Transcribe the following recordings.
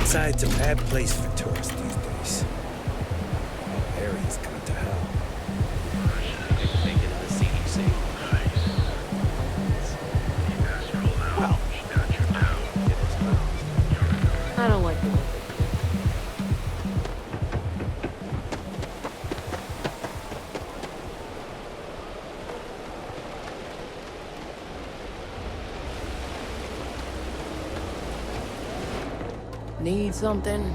Inside's a bad place for tourists these days. The area's gone to hell. Make it to the CDC. Well, I don't like it. Need something?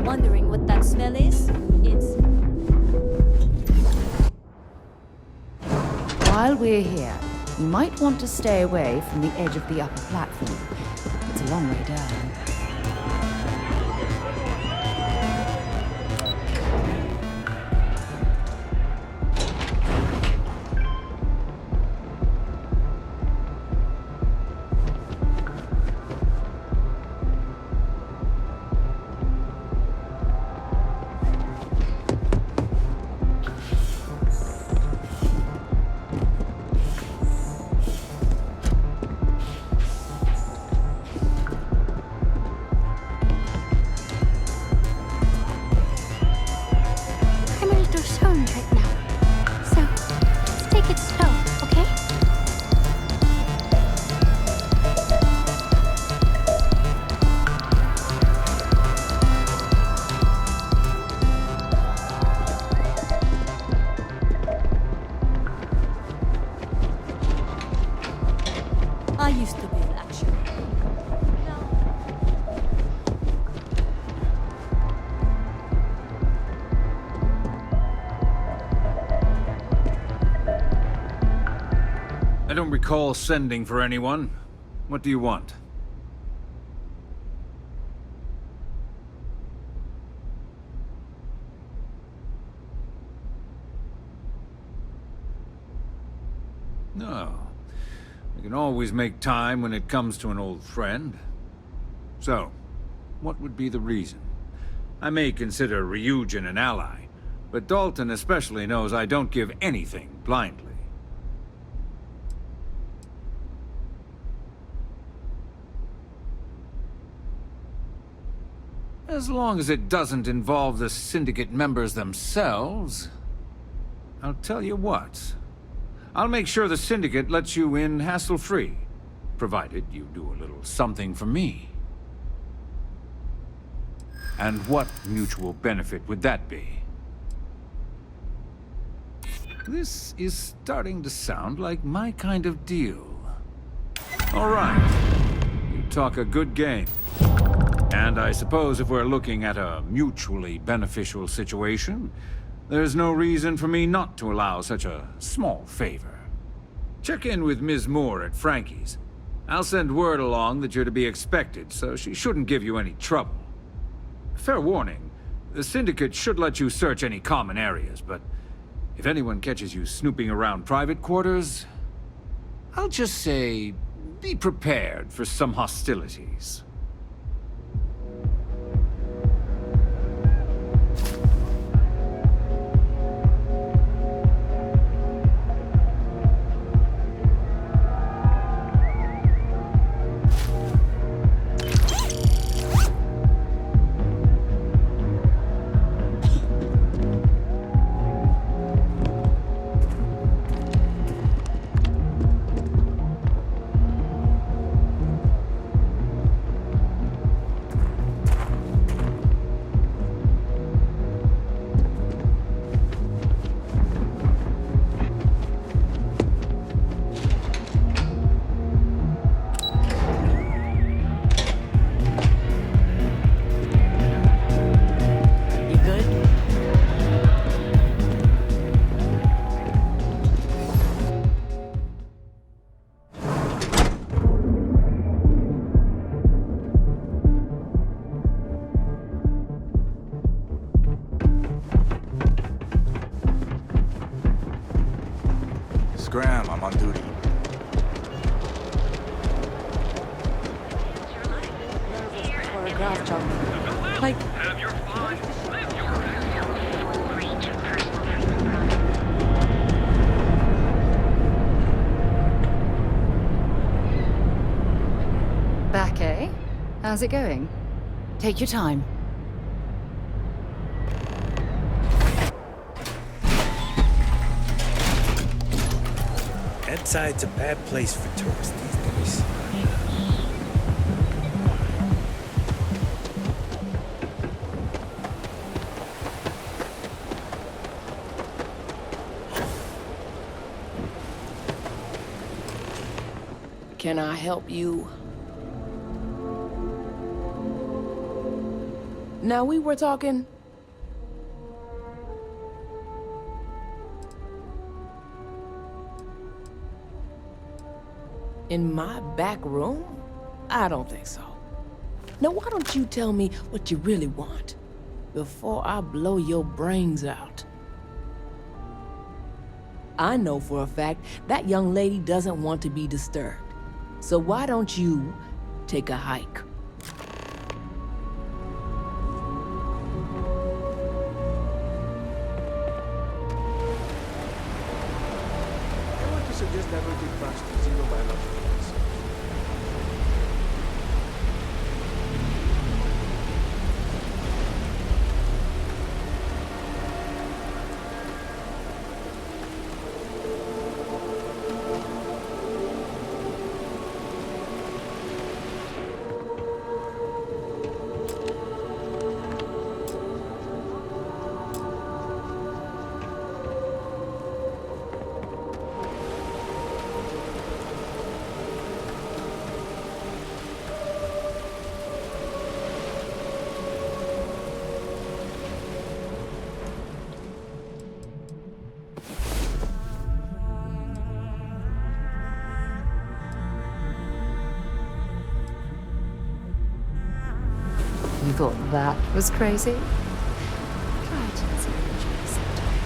Wondering what that smell is? It's... While we're here, you might want to stay away from the edge of the upper platform. It's a long way down. I used to be an action. I don't recall sending for anyone. What do you want? No. We can always make time when it comes to an old friend. So, what would be the reason? I may consider Ryujin an ally, but Dalton especially knows I don't give anything blindly. As long as it doesn't involve the Syndicate members themselves, I'll tell you what. I'll make sure the Syndicate lets you in hassle-free, provided you do a little something for me. And what mutual benefit would that be? This is starting to sound like my kind of deal. All right. You talk a good game. And I suppose if we're looking at a mutually beneficial situation, there's no reason for me not to allow such a small favor. Check in with Ms. Moore at Frankie's. I'll send word along that you're to be expected, so she shouldn't give you any trouble. Fair warning, the Syndicate should let you search any common areas, but if anyone catches you snooping around private quarters, I'll just say, be prepared for some hostilities. craft job. Like, Have your fun. Live your Back, eh? How's it going? Take your time. Inside's a bad place for tourists these days. can I help you? Now we were talking. In my back room? I don't think so. Now why don't you tell me what you really want before I blow your brains out? I know for a fact that young lady doesn't want to be disturbed. So why don't you take a hike? I want to suggest diverting past zero biological risk. You thought that was crazy? Try it and see what you sometime.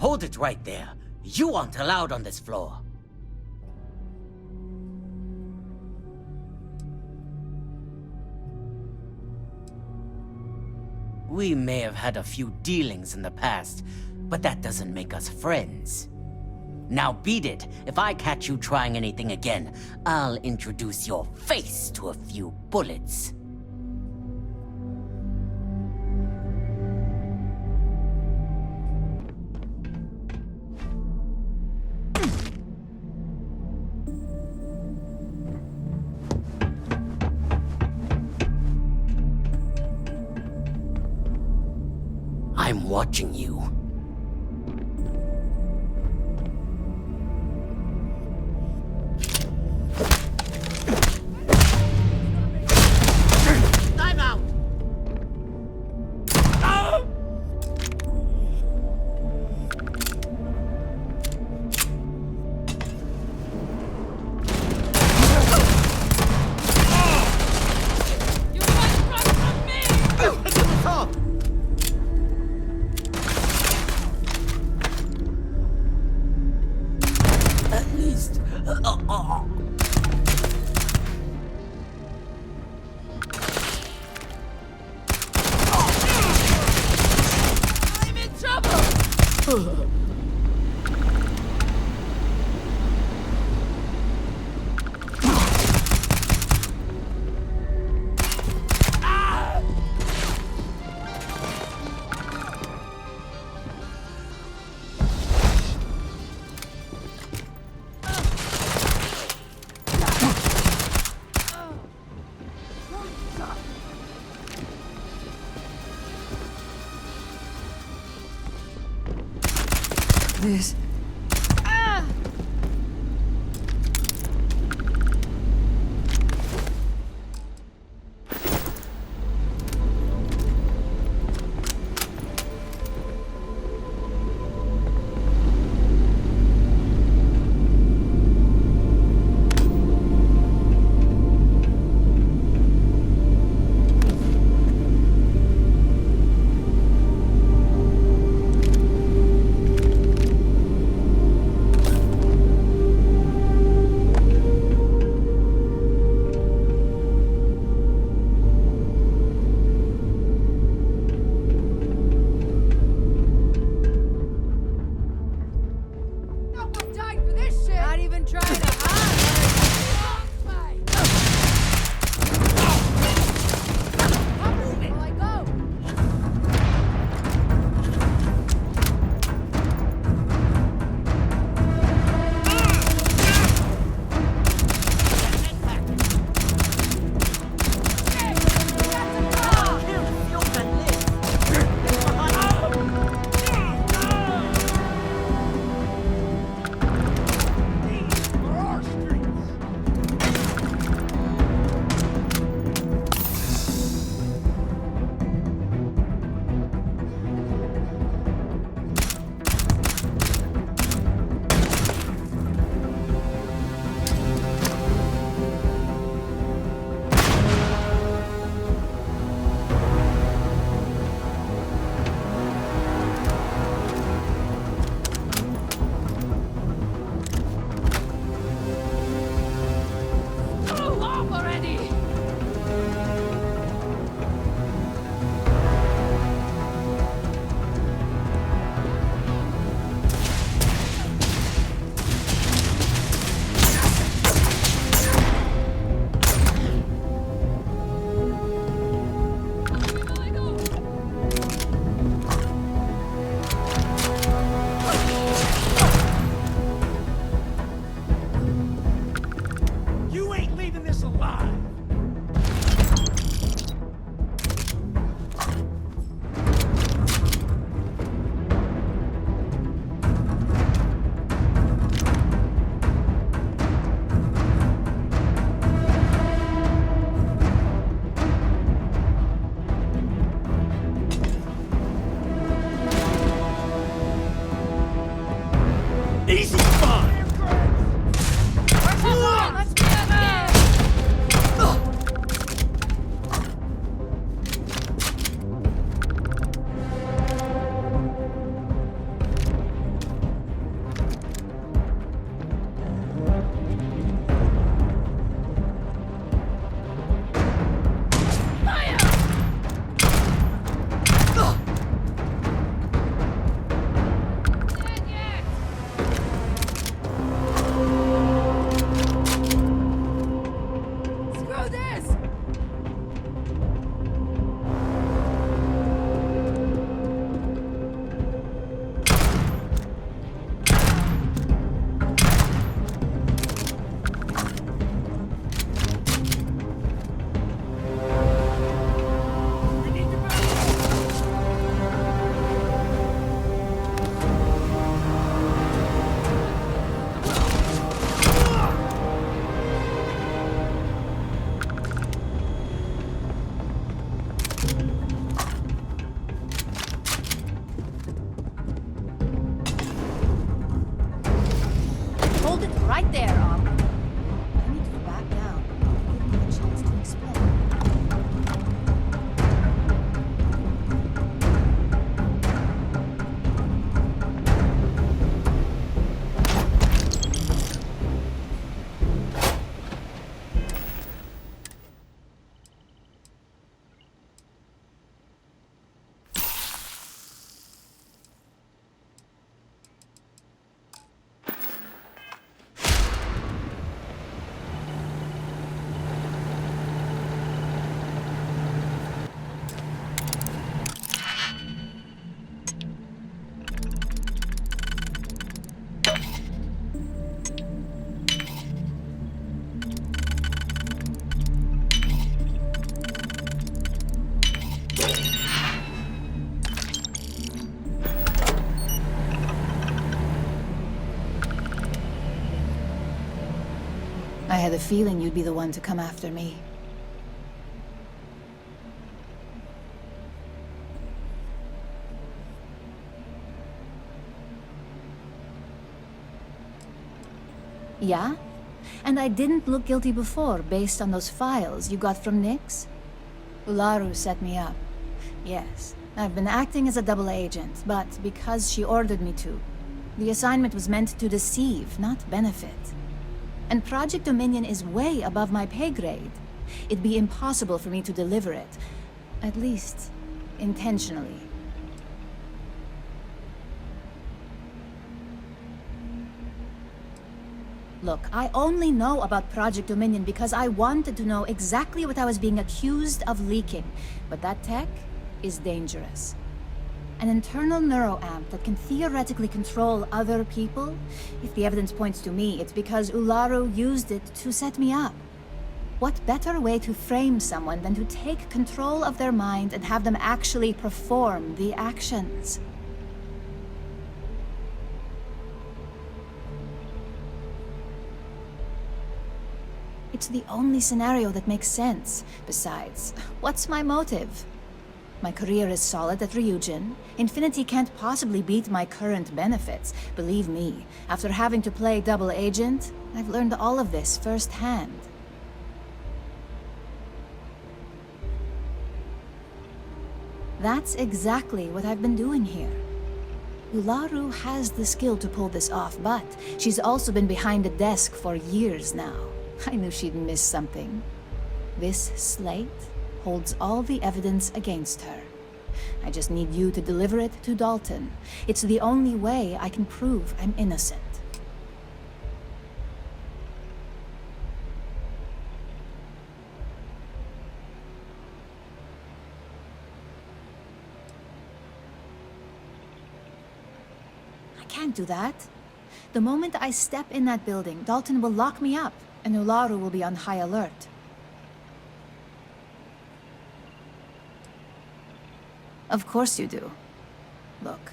Hold it right there. You aren't allowed on this floor. We may have had a few dealings in the past, but that doesn't make us friends. Now beat it. If I catch you trying anything again, I'll introduce your face to a few bullets. I'm watching you. Time out! You must run from me! Stop! At least... I'm in trouble! This. had a feeling you'd be the one to come after me. Yeah? And I didn't look guilty before, based on those files you got from Nyx? Ularu set me up. Yes, I've been acting as a double agent, but because she ordered me to. The assignment was meant to deceive, not benefit. And Project Dominion is way above my pay grade. It'd be impossible for me to deliver it. At least, intentionally. Look, I only know about Project Dominion because I wanted to know exactly what I was being accused of leaking. But that tech is dangerous. An internal neuroamp that can theoretically control other people? If the evidence points to me, it's because Ularu used it to set me up. What better way to frame someone than to take control of their mind and have them actually perform the actions? It's the only scenario that makes sense. Besides, what's my motive? My career is solid at Ryujin. Infinity can't possibly beat my current benefits. Believe me, after having to play double agent, I've learned all of this firsthand. That's exactly what I've been doing here. Ularu has the skill to pull this off, but she's also been behind the desk for years now. I knew she'd miss something. This slate holds all the evidence against her. I just need you to deliver it to Dalton. It's the only way I can prove I'm innocent. I can't do that. The moment I step in that building, Dalton will lock me up, and Ularu will be on high alert. Of course you do. Look,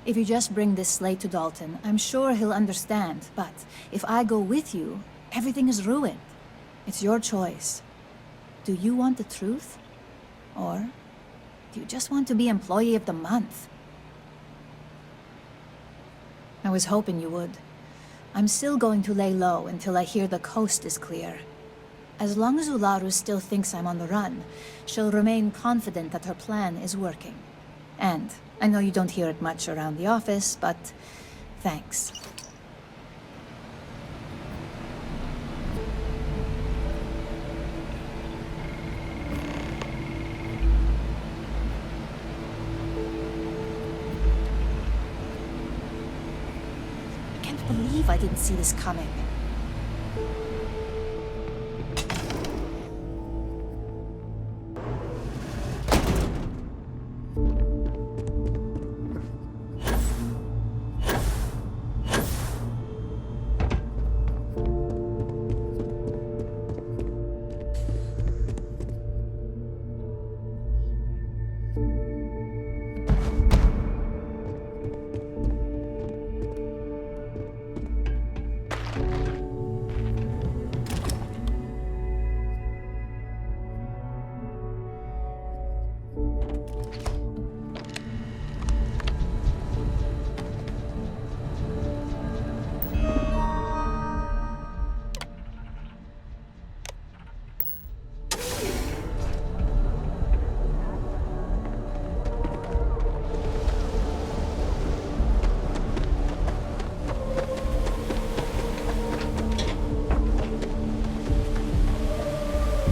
if you just bring this slate to Dalton, I'm sure he'll understand, but if I go with you, everything is ruined. It's your choice. Do you want the truth? Or do you just want to be Employee of the Month? I was hoping you would. I'm still going to lay low until I hear the coast is clear. As long as Ularu still thinks I'm on the run, she'll remain confident that her plan is working. And I know you don't hear it much around the office, but thanks. I can't believe I didn't see this coming.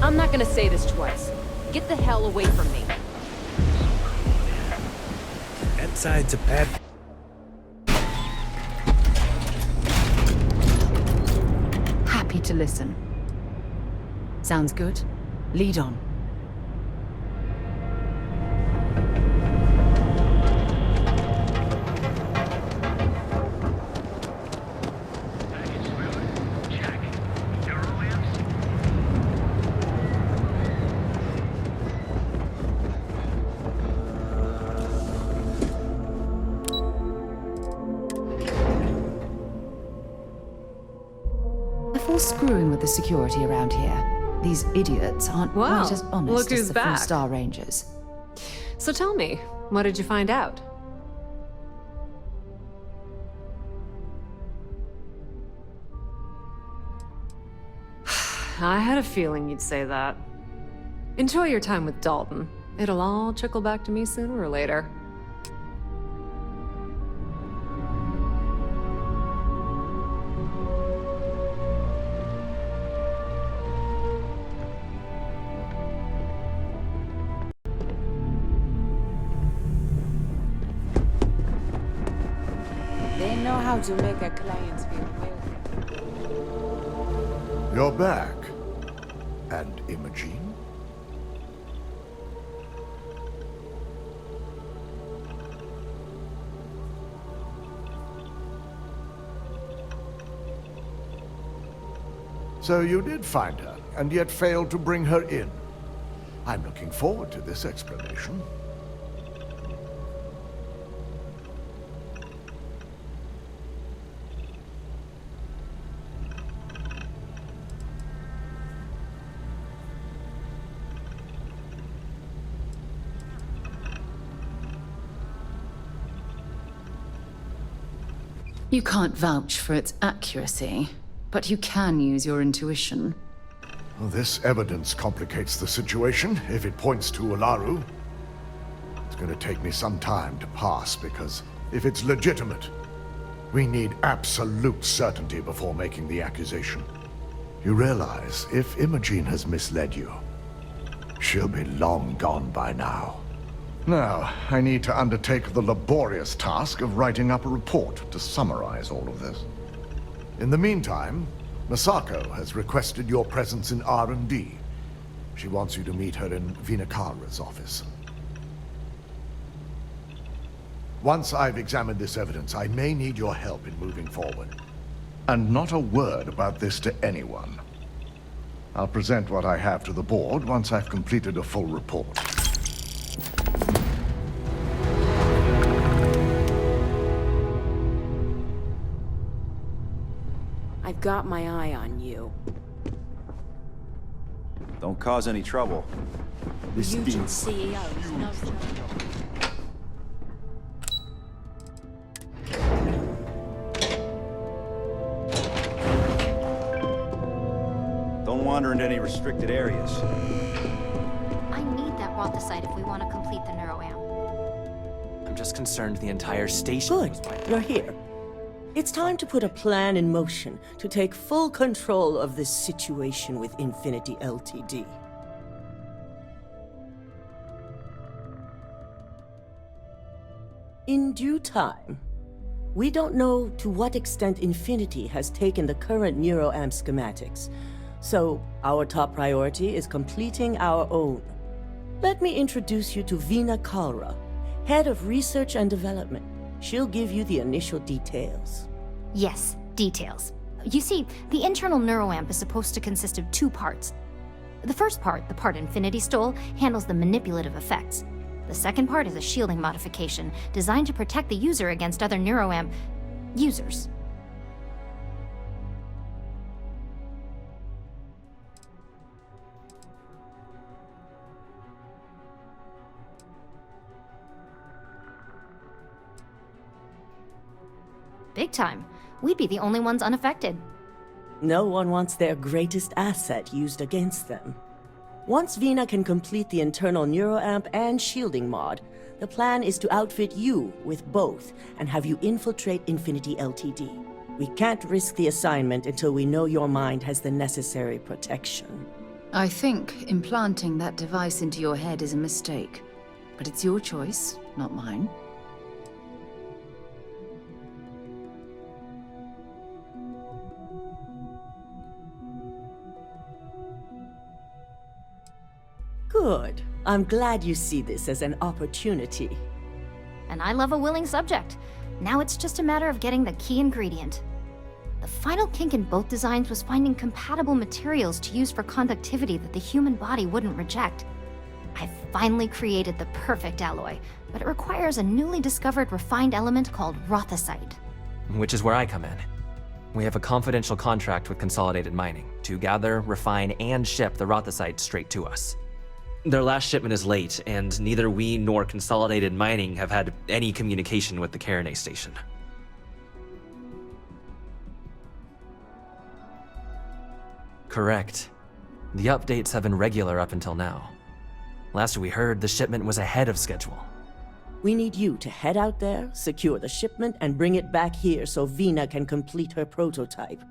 I'm not gonna say this twice. Get the hell away from me. Inside's a bad... Happy to listen. Sounds good. Lead on. Check. Neurolamps? screwing with the security around here. These idiots aren't Wow, quite as honest look as who's the back. Star Rangers. So tell me, what did you find out? I had a feeling you'd say that. Enjoy your time with Dalton. It'll all trickle back to me sooner or later. They know how to make a client feel welcome. You're back. And Imogene? So you did find her, and yet failed to bring her in. I'm looking forward to this explanation. You can't vouch for its accuracy, but you can use your intuition. Well, this evidence complicates the situation if it points to Ularu. It's going to take me some time to pass, because if it's legitimate, we need absolute certainty before making the accusation. You realize, if Imogene has misled you, she'll be long gone by now. Now, I need to undertake the laborious task of writing up a report to summarize all of this. In the meantime, Masako has requested your presence in R&D. She wants you to meet her in Vinakara's office. Once I've examined this evidence, I may need your help in moving forward. And not a word about this to anyone. I'll present what I have to the board once I've completed a full report. I've got my eye on you. Don't cause any trouble. This Regent CEOs knows them. Don't wander into any restricted areas. I need that Rothicite if we want to complete the neuroamp. I'm just concerned the entire station Good, was wiped you're out. here. It's time to put a plan in motion to take full control of this situation with Infinity Ltd. In due time. We don't know to what extent Infinity has taken the current neuroamp schematics, so our top priority is completing our own. Let me introduce you to Vina Kalra, Head of Research and Development. She'll give you the initial details. Yes, details. You see, the internal neuroamp is supposed to consist of two parts. The first part, the part Infinity stole, handles the manipulative effects. The second part is a shielding modification designed to protect the user against other neuroamp users. Big time. We'd be the only ones unaffected. No one wants their greatest asset used against them. Once Vina can complete the internal neuroamp and shielding mod, the plan is to outfit you with both and have you infiltrate Infinity Ltd. We can't risk the assignment until we know your mind has the necessary protection. I think implanting that device into your head is a mistake. But it's your choice, not mine. Good. I'm glad you see this as an opportunity. And I love a willing subject. Now it's just a matter of getting the key ingredient. The final kink in both designs was finding compatible materials to use for conductivity that the human body wouldn't reject. I've finally created the perfect alloy, but it requires a newly discovered refined element called Rothicite. Which is where I come in. We have a confidential contract with Consolidated Mining to gather, refine, and ship the rothicite straight to us. Their last shipment is late, and neither we nor Consolidated Mining have had any communication with the Carinay station. Correct. The updates have been regular up until now. Last we heard, the shipment was ahead of schedule. We need you to head out there, secure the shipment, and bring it back here so Vina can complete her prototype.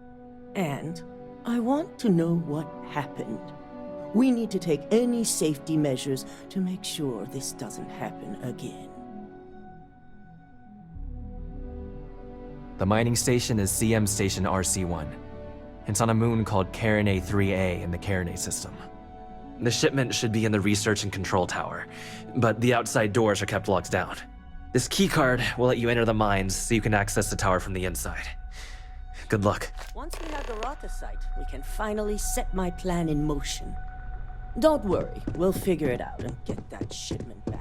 And I want to know what happened. We need to take any safety measures to make sure this doesn't happen again. The mining station is CM Station RC-1. It's on a moon called Carinay 3A in the Carinay system. The shipment should be in the research and control tower, but the outside doors are kept locked down. This keycard will let you enter the mines so you can access the tower from the inside. Good luck. Once we have the rothicite, we can finally set my plan in motion. Don't worry, we'll figure it out and get that shipment back.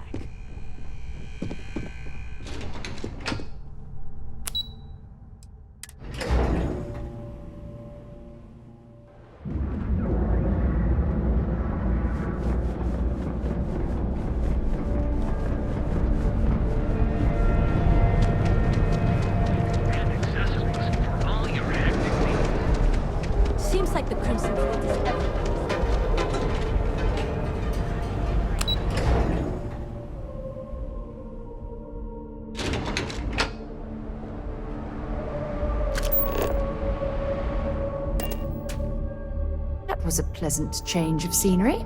Seems like the Crimson Fleet is everywhere. That was a pleasant change of scenery.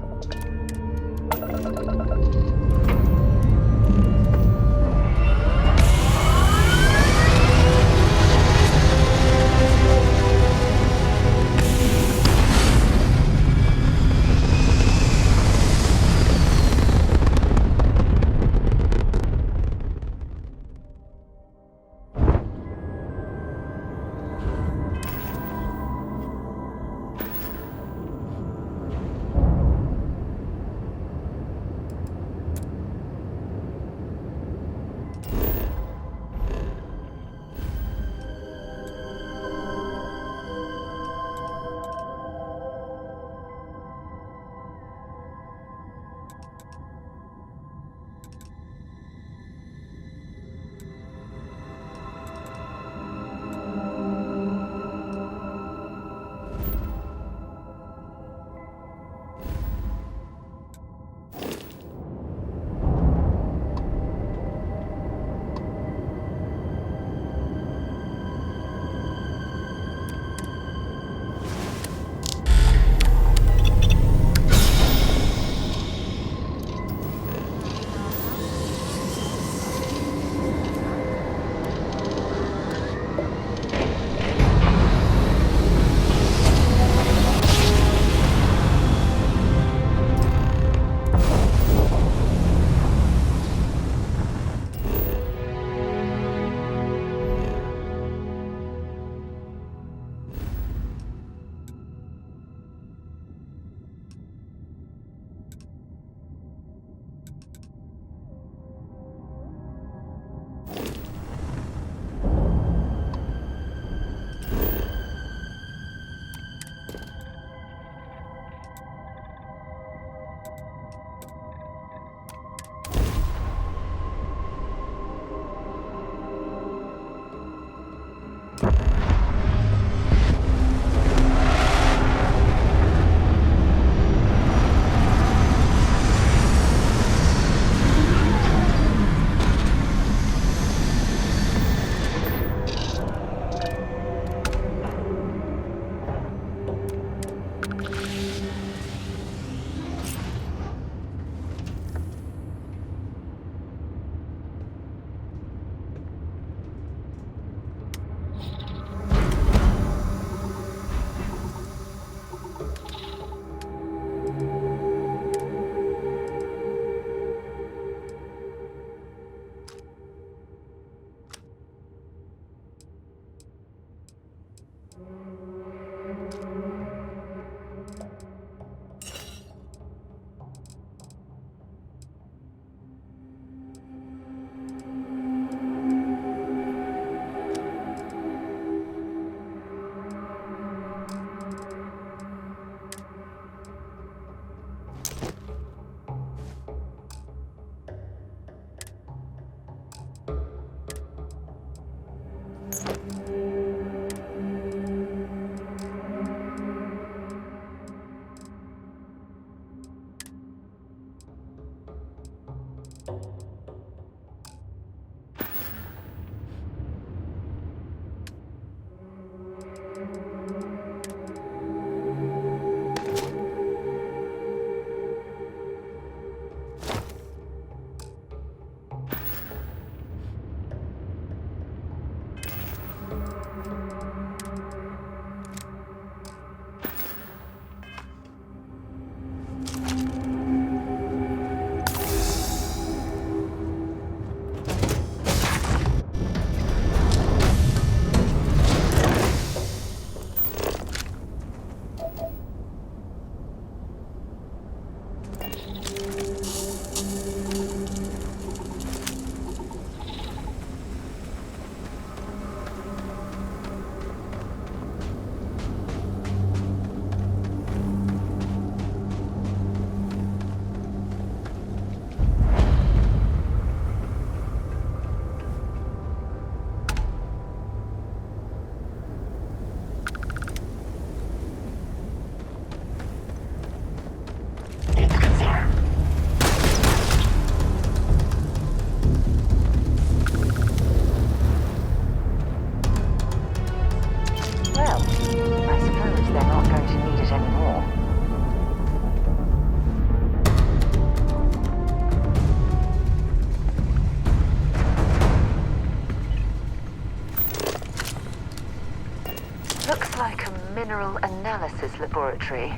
Looks like a mineral analysis laboratory.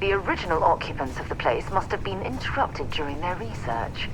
The original occupants of the place must have been interrupted during their research.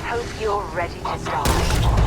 Hope you're ready to die.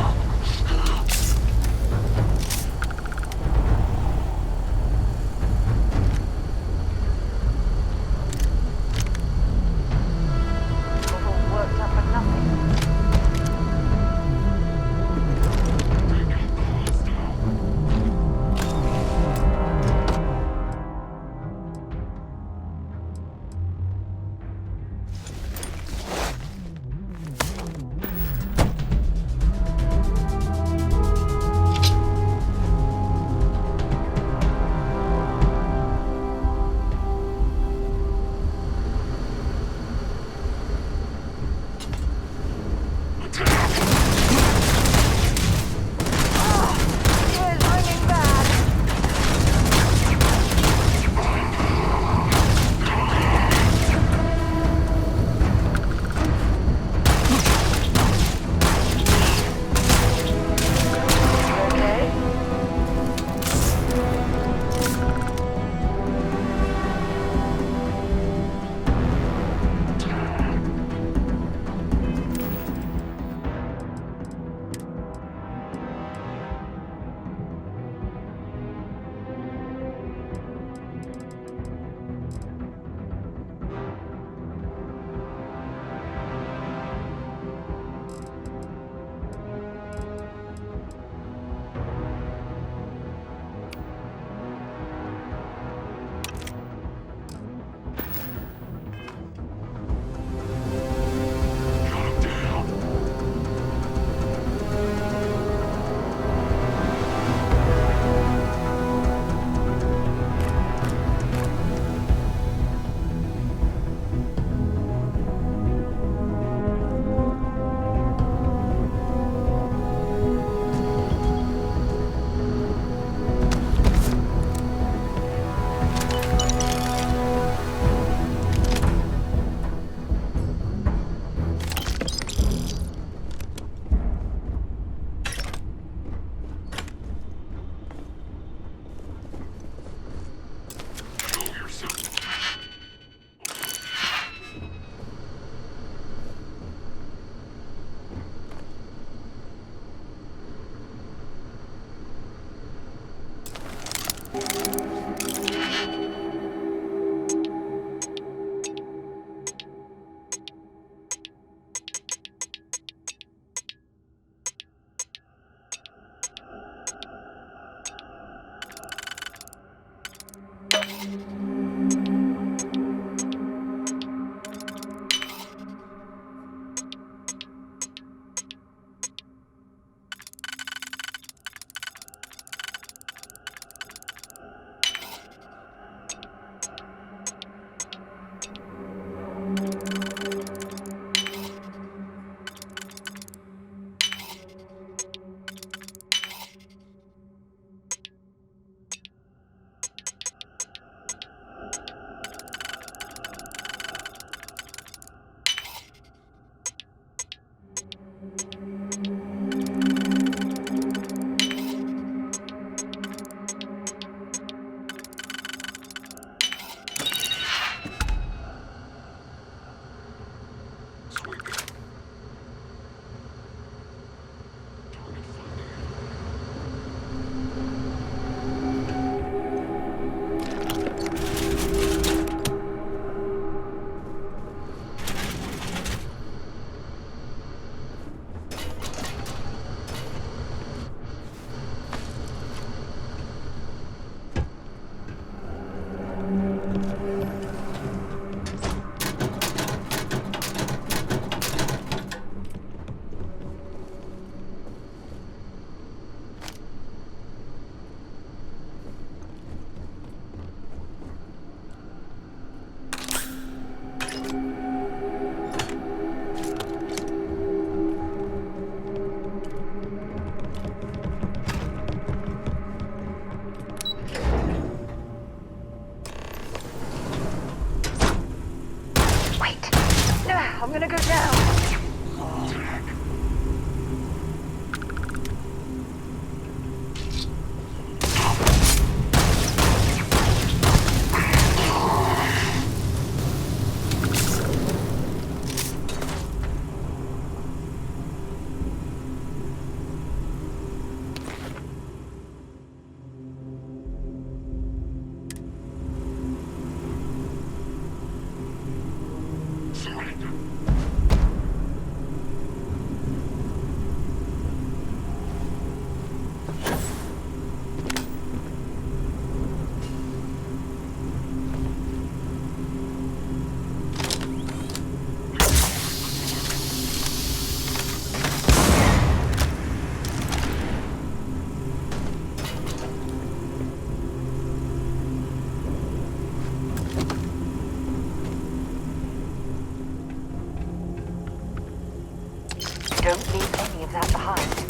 Wait. I'm gonna go down. Don't leave any of that behind.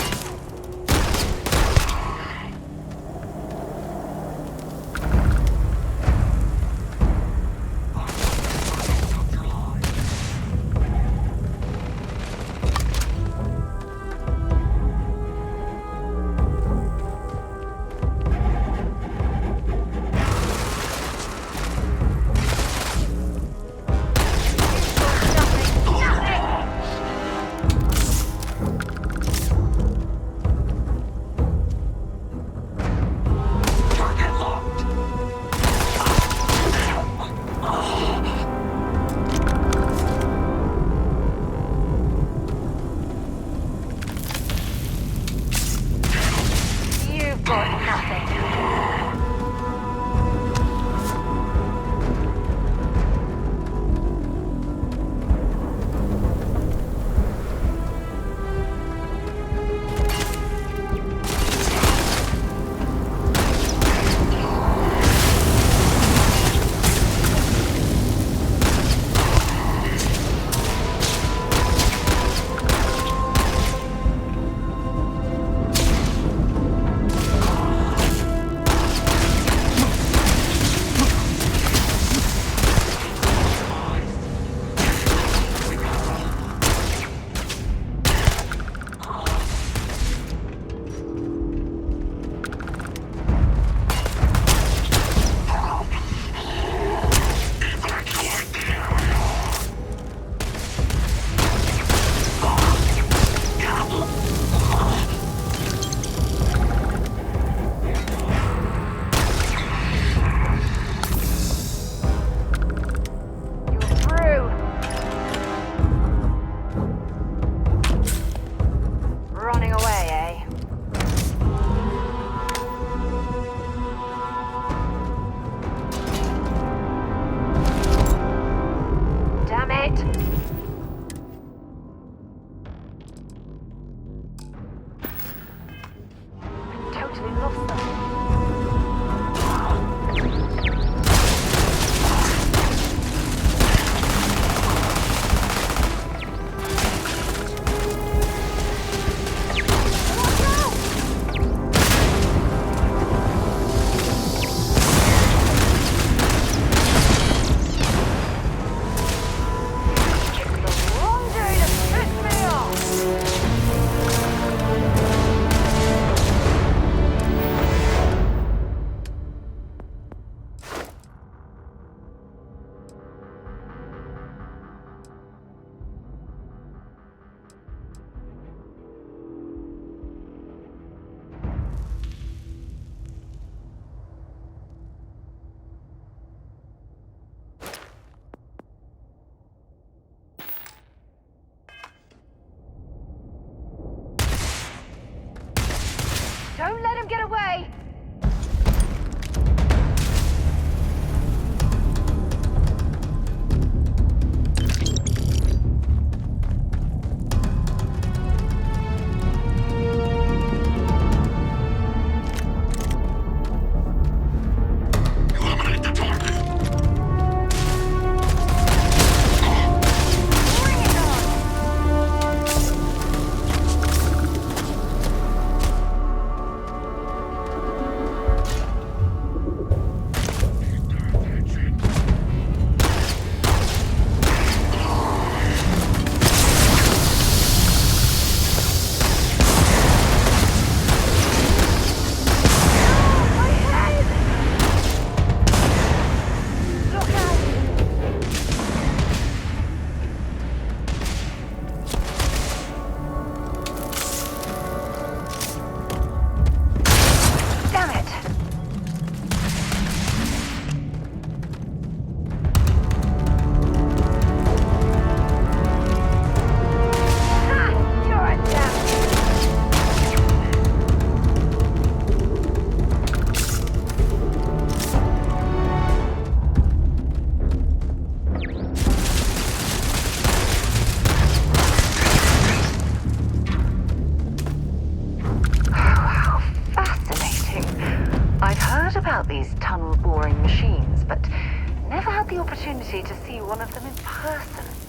one of them in person.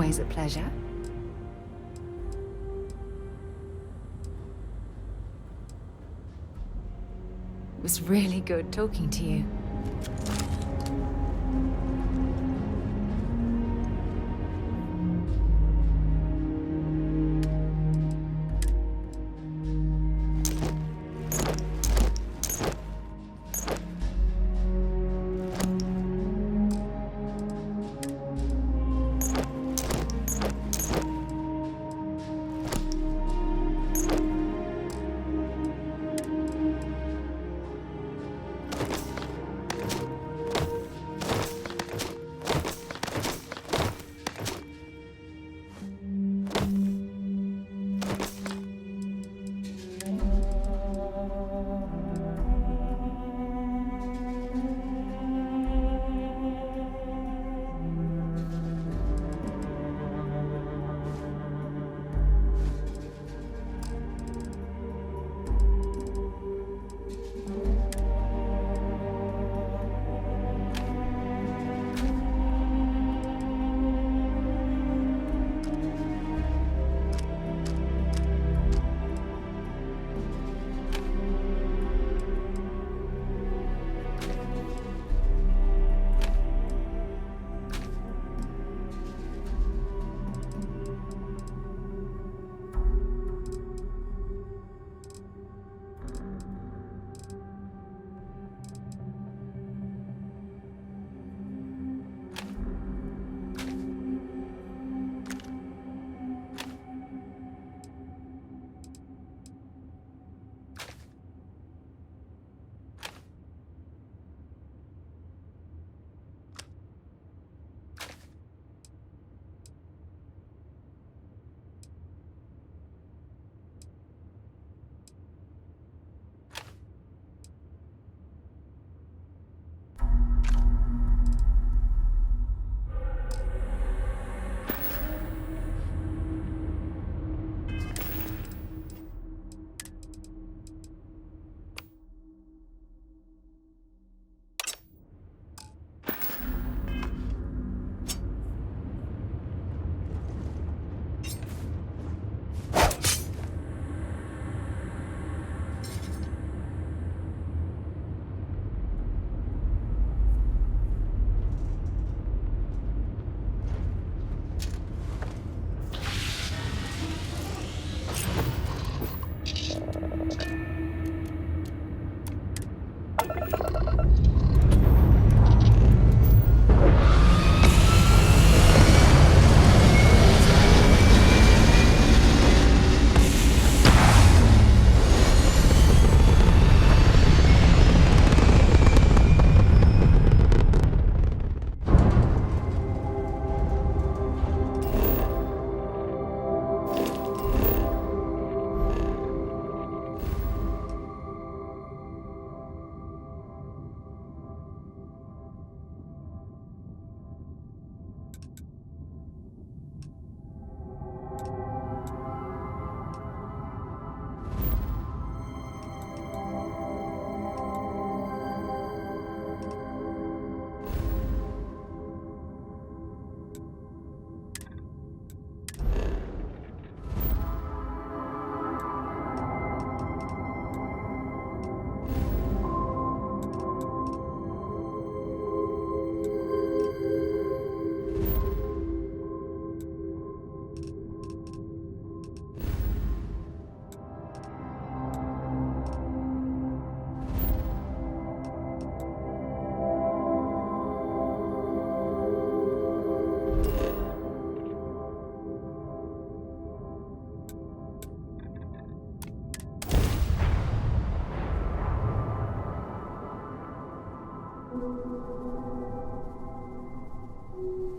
Always a pleasure. It was really good talking to you.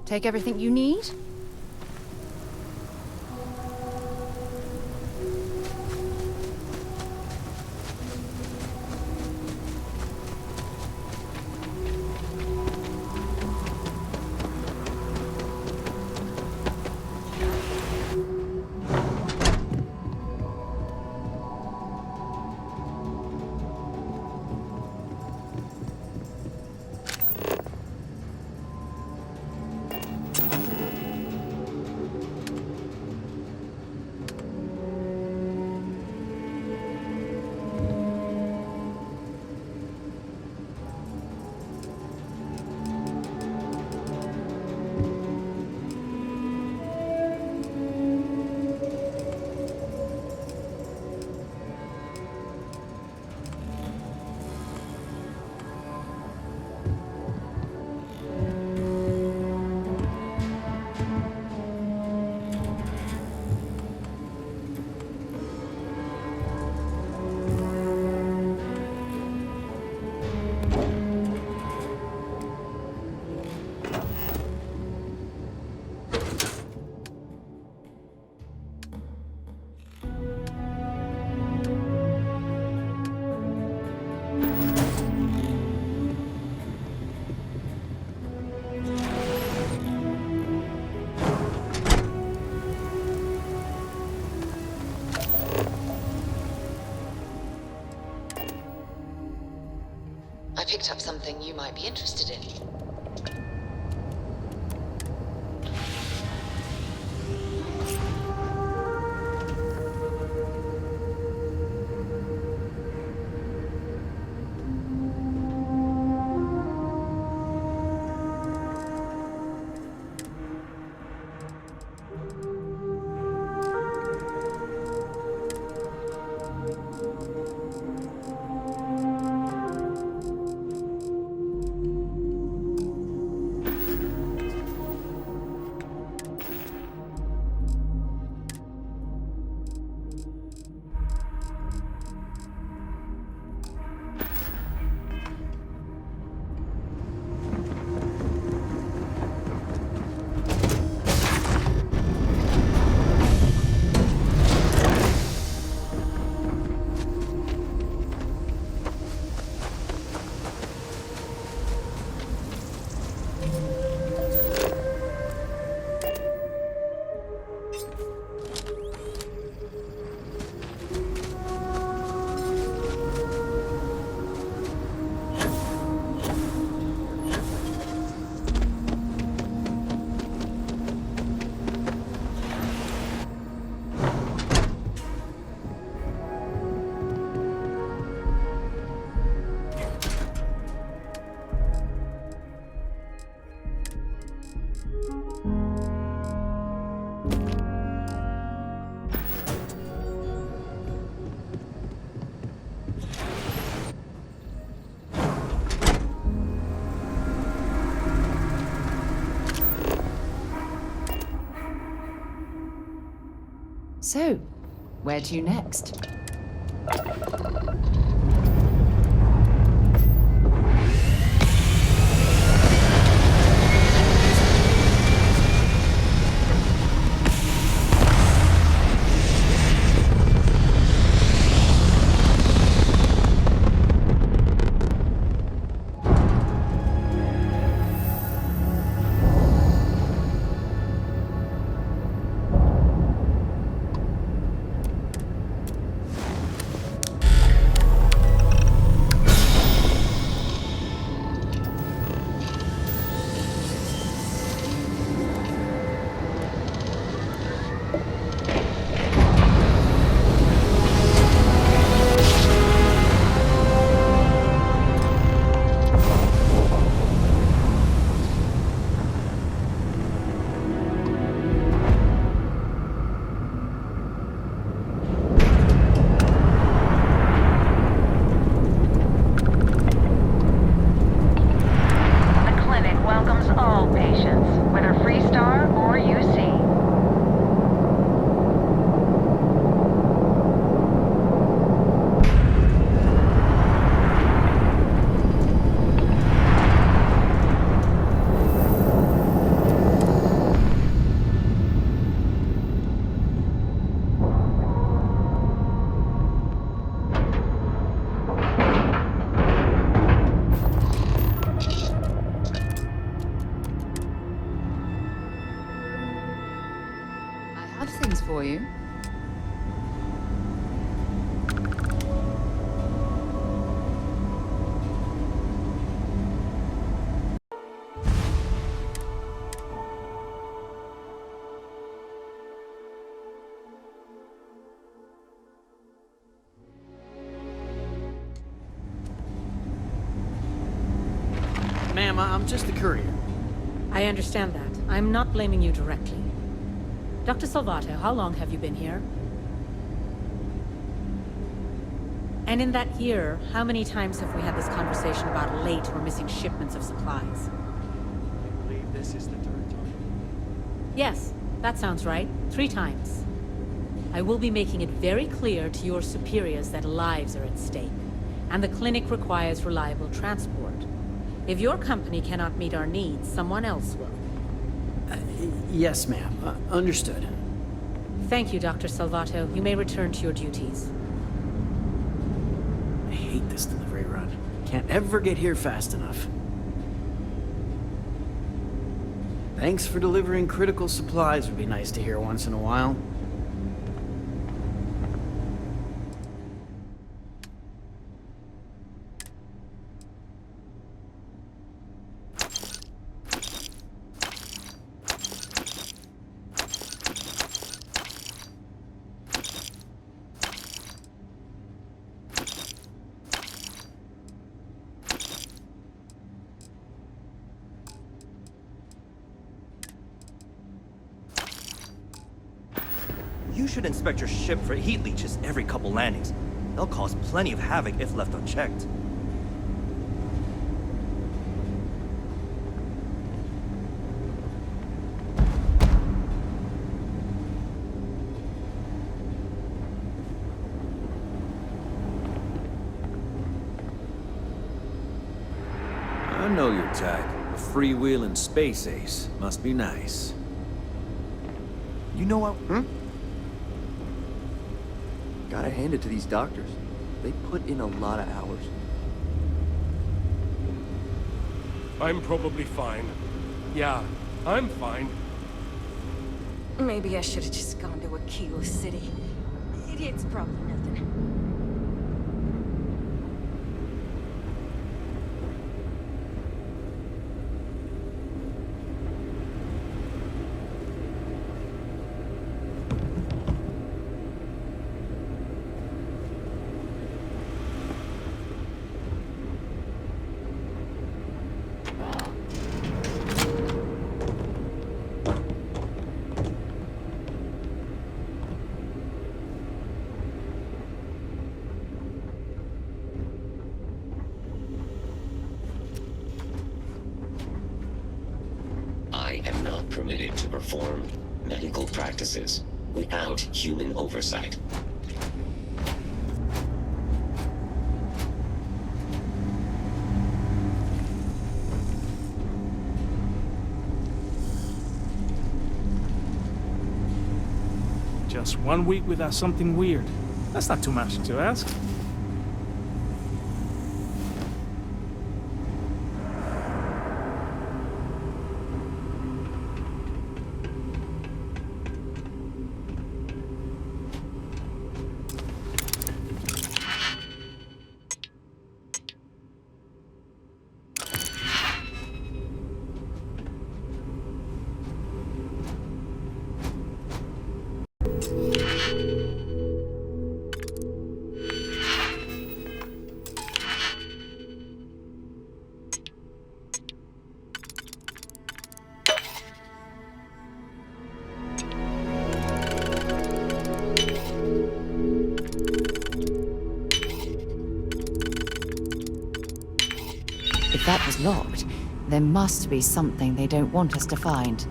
Take everything you need? picked up something you might be interested in. So, where to next? For you. Ma'am, I'm just a courier. I understand that. I'm not blaming you directly. Dr. Salvato, how long have you been here? And in that year, how many times have we had this conversation about late or missing shipments of supplies? I believe this is the third time. Yes, that sounds right. 3 times. I will be making it very clear to your superiors that lives are at stake, and the clinic requires reliable transport. If your company cannot meet our needs, someone else will. Yes, ma'am. Understood. Thank you, Dr. Salvato. You may return to your duties. I hate this delivery run. Can't ever get here fast enough. Thanks for delivering critical supplies would be nice to hear once in a while. should inspect your ship for heat leeches every couple landings. They'll cause plenty of havoc if left unchecked. I know your type. A freewheeling space ace. Must be nice. You know what? Gotta hand it to these doctors. They put in a lot of hours. I'm probably fine. Yeah, I'm fine. Maybe I should have just gone to Aquila City. It's probably nothing. I am not permitted to perform medical practices without human oversight. Just 1 week without something weird. That's not too much to ask. If that was locked, there must be something they don't want us to find.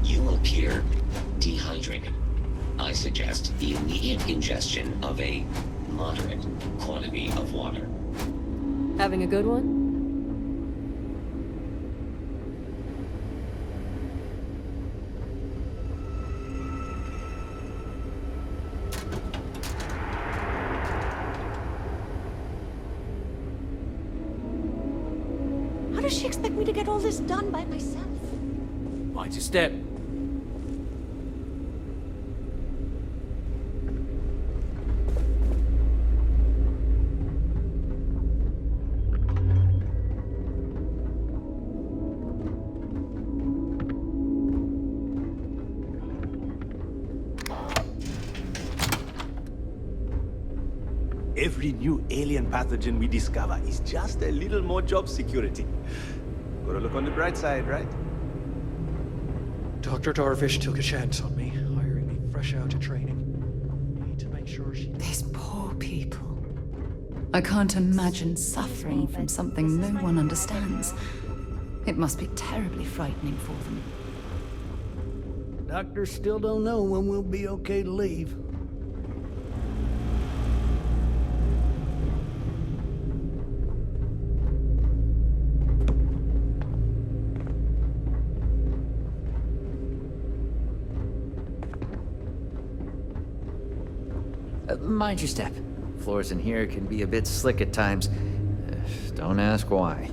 You appear dehydrated. I suggest the immediate ingestion of a moderate quantity of water. Having a good one? How does she expect me to get all this done by myself? Watch your step. Every new alien pathogen we discover is just a little more job security. Gotta look on the bright side, right? Dr. Darvish took a chance on me, hiring me fresh out of training. Need to make sure she... These poor people. I can't imagine suffering from something no one understands. It must be terribly frightening for them. Doctors still don't know when we'll be okay to leave. Mind your step. Floors in here can be a bit slick at times. Don't ask why.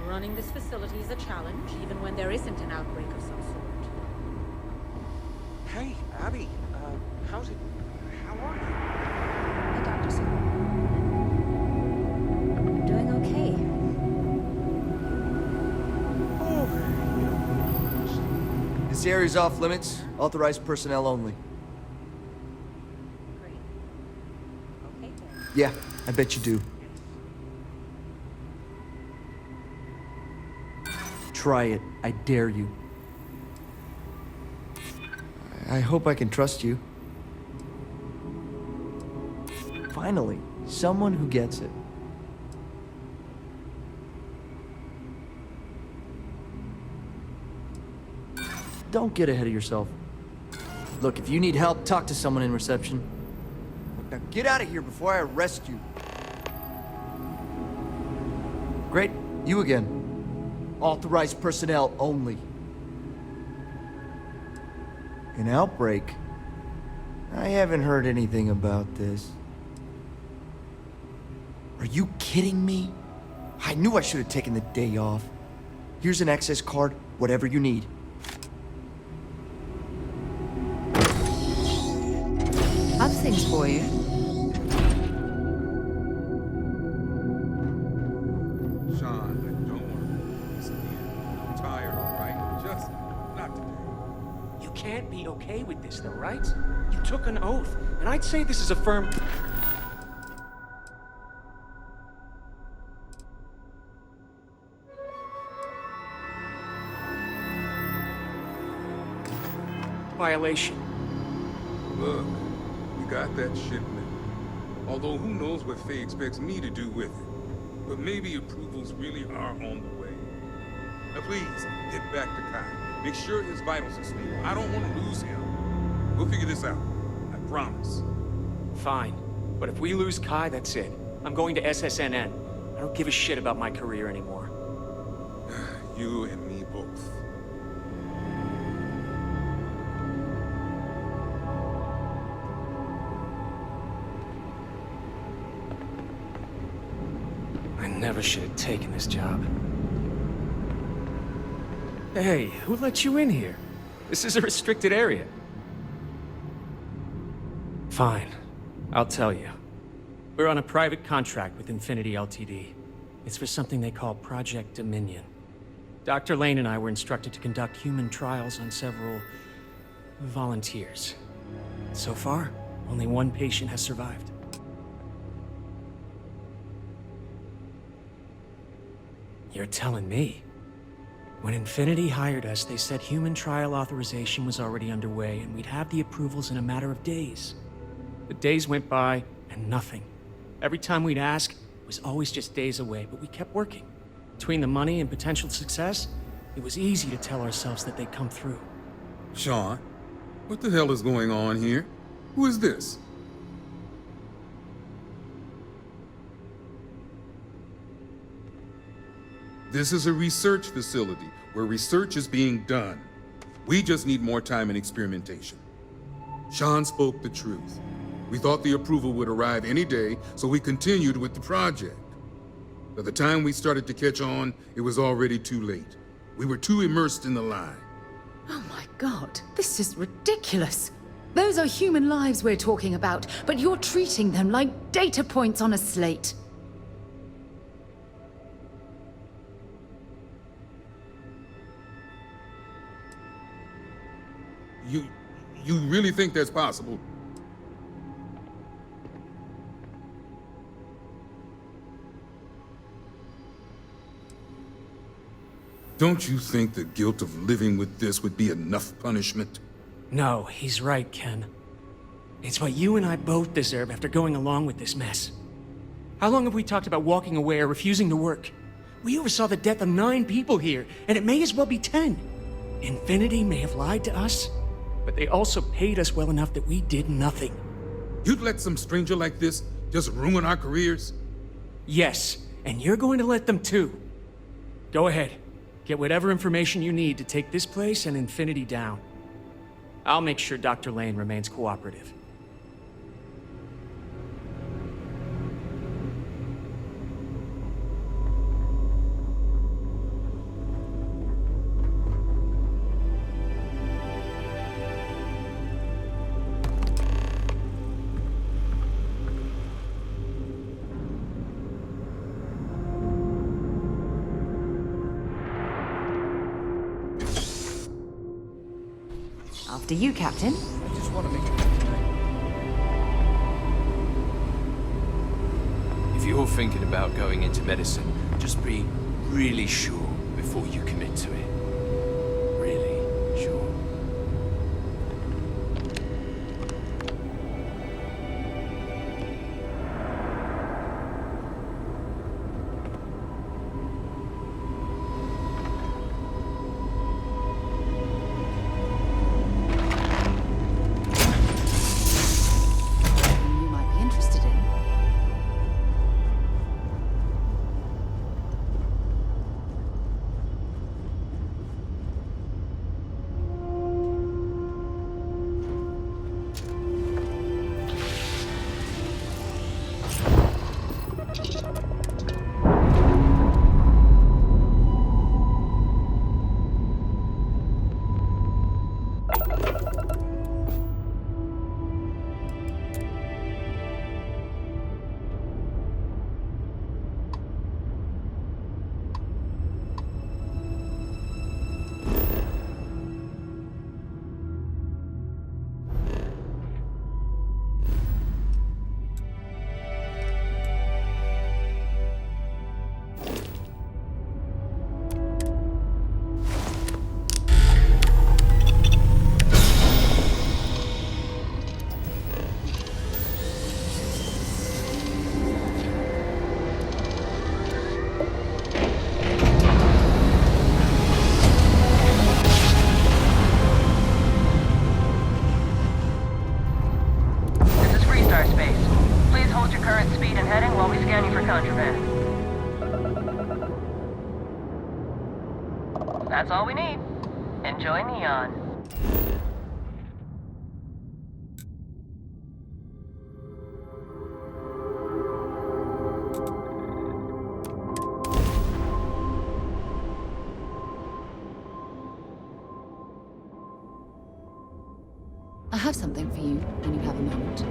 Running this facility is a challenge, even when there isn't an outbreak of some sort. Hey, Abby. How's it? How are you? Hey, Dr. Sue. I'm doing okay. This area's off limits. Authorized personnel only. Great. Okay, then. Yeah, I bet you do. Try it. I dare you. I hope I can trust you. Finally, someone who gets it. Don't get ahead of yourself. Look, if you need help, talk to someone in reception. Now get out of here before I arrest you. Great, you again. Authorized personnel only. An outbreak? I haven't heard anything about this. Are you kidding me? I knew I should have taken the day off. Here's an access card, whatever you need. Have things for you. Can't be okay with this, though, right? You took an oath, and I'd say this is a firm... violation. Look, we got that shipment. Although who knows what Faye expects me to do with it. But maybe approvals really are on the way. Now please, get back to Kai. Make sure his vitals are stable. I don't want to lose him. We'll figure this out. I promise. Fine. But if we lose Kai, that's it. I'm going to SSNN. I don't give a shit about my career anymore. You and me both. I never should have taken this job. Hey, who let you in here? This is a restricted area. Fine. I'll tell you. We're on a private contract with Infinity Ltd. It's for something they call Project Dominion. Dr. Lane and I were instructed to conduct human trials on several volunteers. So far, only one patient has survived. You're telling me? When Infinity hired us, they said human trial authorization was already underway and we'd have the approvals in a matter of days. The days went by and nothing. Every time we'd ask, it was always just days away, but we kept working. Between the money and potential success, it was easy to tell ourselves that they'd come through. Sean, what the hell is going on here? Who is this? This is a research facility where research is being done. We just need more time and experimentation. Sean spoke the truth. We thought the approval would arrive any day, so we continued with the project. By the time we started to catch on, it was already too late. We were too immersed in the lie. Oh my god, this is ridiculous. Those are human lives we're talking about, but you're treating them like data points on a slate. You really think that's possible? Don't you think the guilt of living with this would be enough punishment? No, he's right, Ken. It's what you and I both deserve after going along with this mess. How long have we talked about walking away or refusing to work? We oversaw the death of 9 people here, and it may as well be 10. Infinity may have lied to us, but they also paid us well enough that we did nothing. You'd let some stranger like this just ruin our careers? Yes, and you're going to let them too. Go ahead. Get whatever information you need to take this place and Infinity down. I'll make sure Dr. Lane remains cooperative. After you, Captain. I just want to make If you're thinking about going into medicine, just be really sure before you commit to it. Really sure. You might be interested in. That's all we need. Enjoy Neon. I have something for you when you have a moment.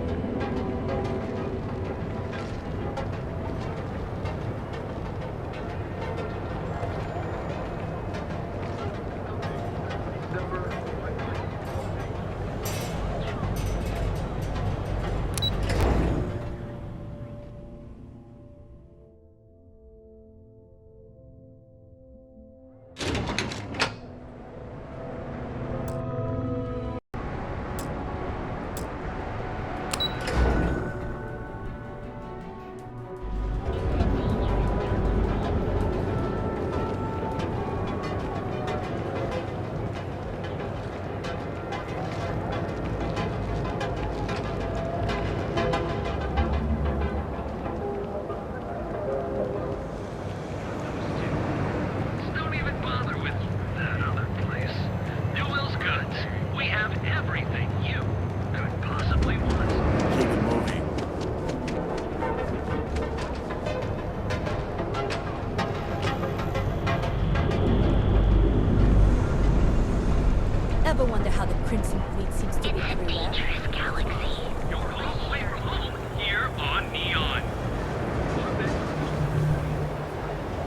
Crimson Fleet seems to be everywhere. Galaxy. You're all the way from home, here on Neon.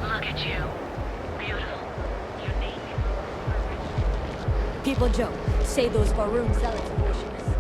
Look at you. Beautiful. Unique. People joke, say those Baroon zealots worship a snake.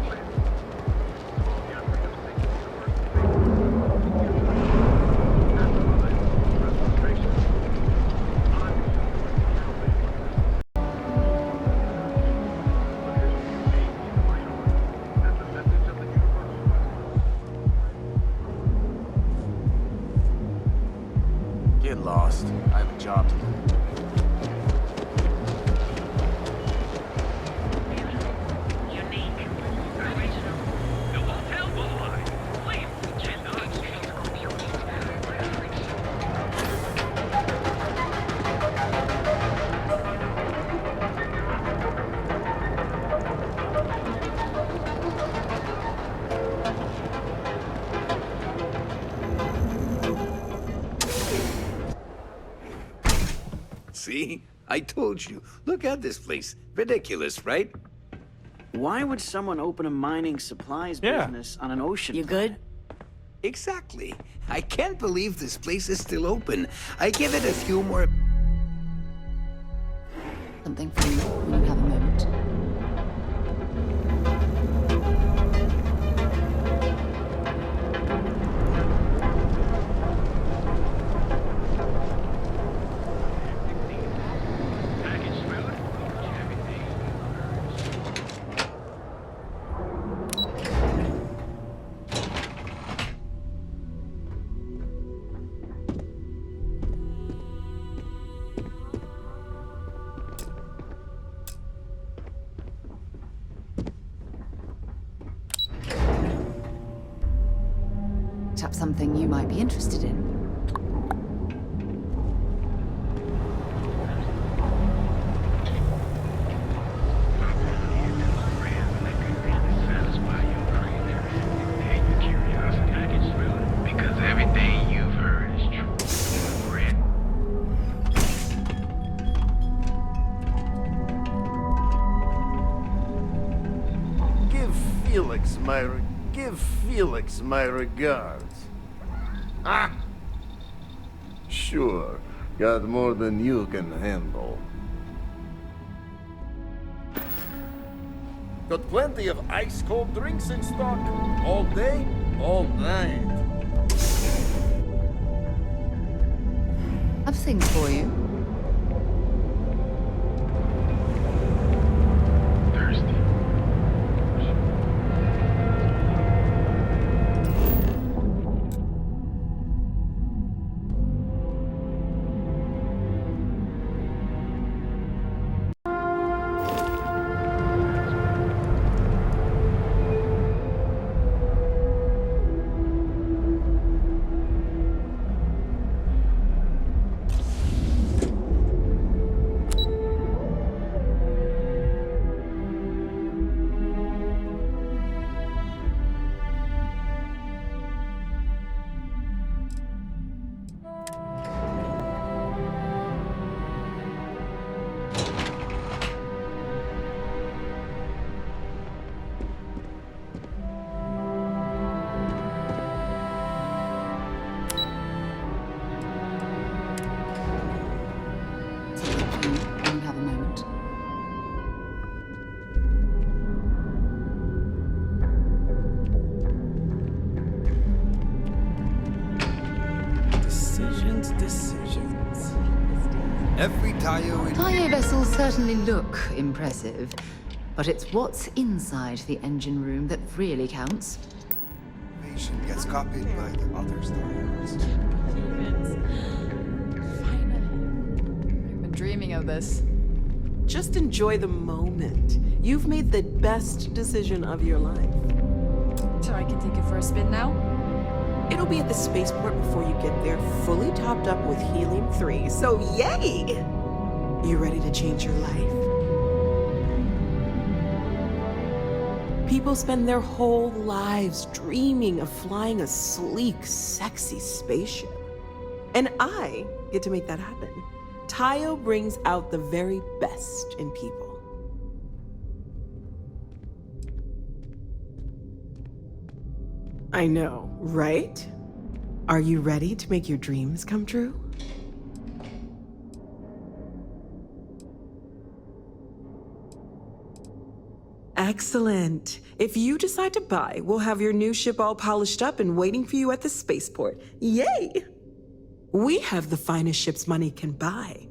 Get lost. I have a job to do. See? I told you. Look at this place. Ridiculous, right? Why would someone open a mining supplies business on an ocean? You good? Exactly. I can't believe this place is still open. I give it a few more... Something for you when you have a moment. Perhaps something you might be interested in. Because everything you've heard is true. Red. Give Felix my regards. Ah! Sure, got more than you can handle. Got plenty of ice-cold drinks in stock. All day, all night. I've things for you. Every Tayo vessels certainly look impressive, but it's what's inside the engine room that really counts. Patient gets copied by the other Stars. I've been dreaming of this. Just enjoy the moment. You've made the best decision of your life. So I can take it for a spin now? It'll be at the spaceport before you get there, fully topped up with helium-3, so yay! You ready to change your life? People spend their whole lives dreaming of flying a sleek, sexy spaceship. And I get to make that happen. Tayo brings out the very best in people. I know, right? Are you ready to make your dreams come true? Excellent. If you decide to buy, we'll have your new ship all polished up and waiting for you at the spaceport. Yay! We have the finest ships money can buy.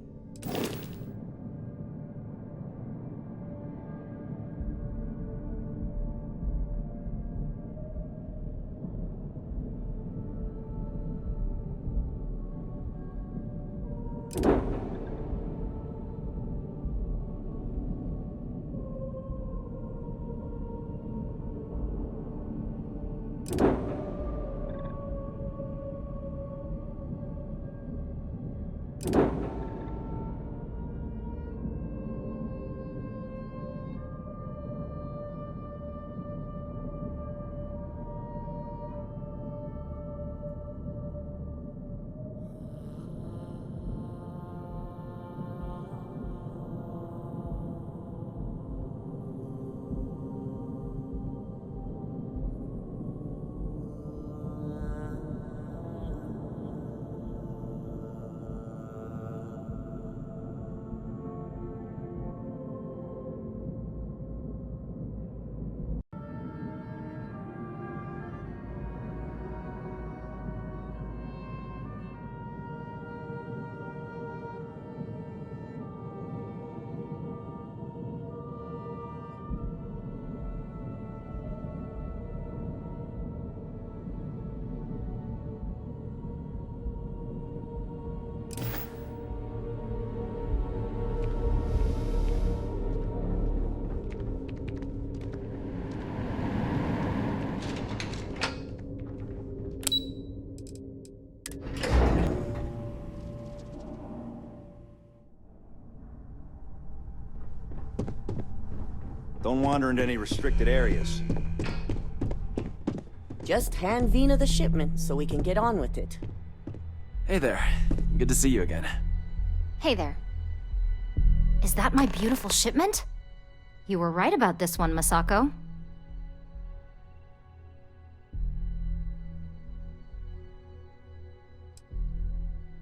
Don't wander into any restricted areas. Just hand Vina the shipment so we can get on with it. Hey there. Good to see you again. Hey there. Is that my beautiful shipment? You were right about this one, Masako.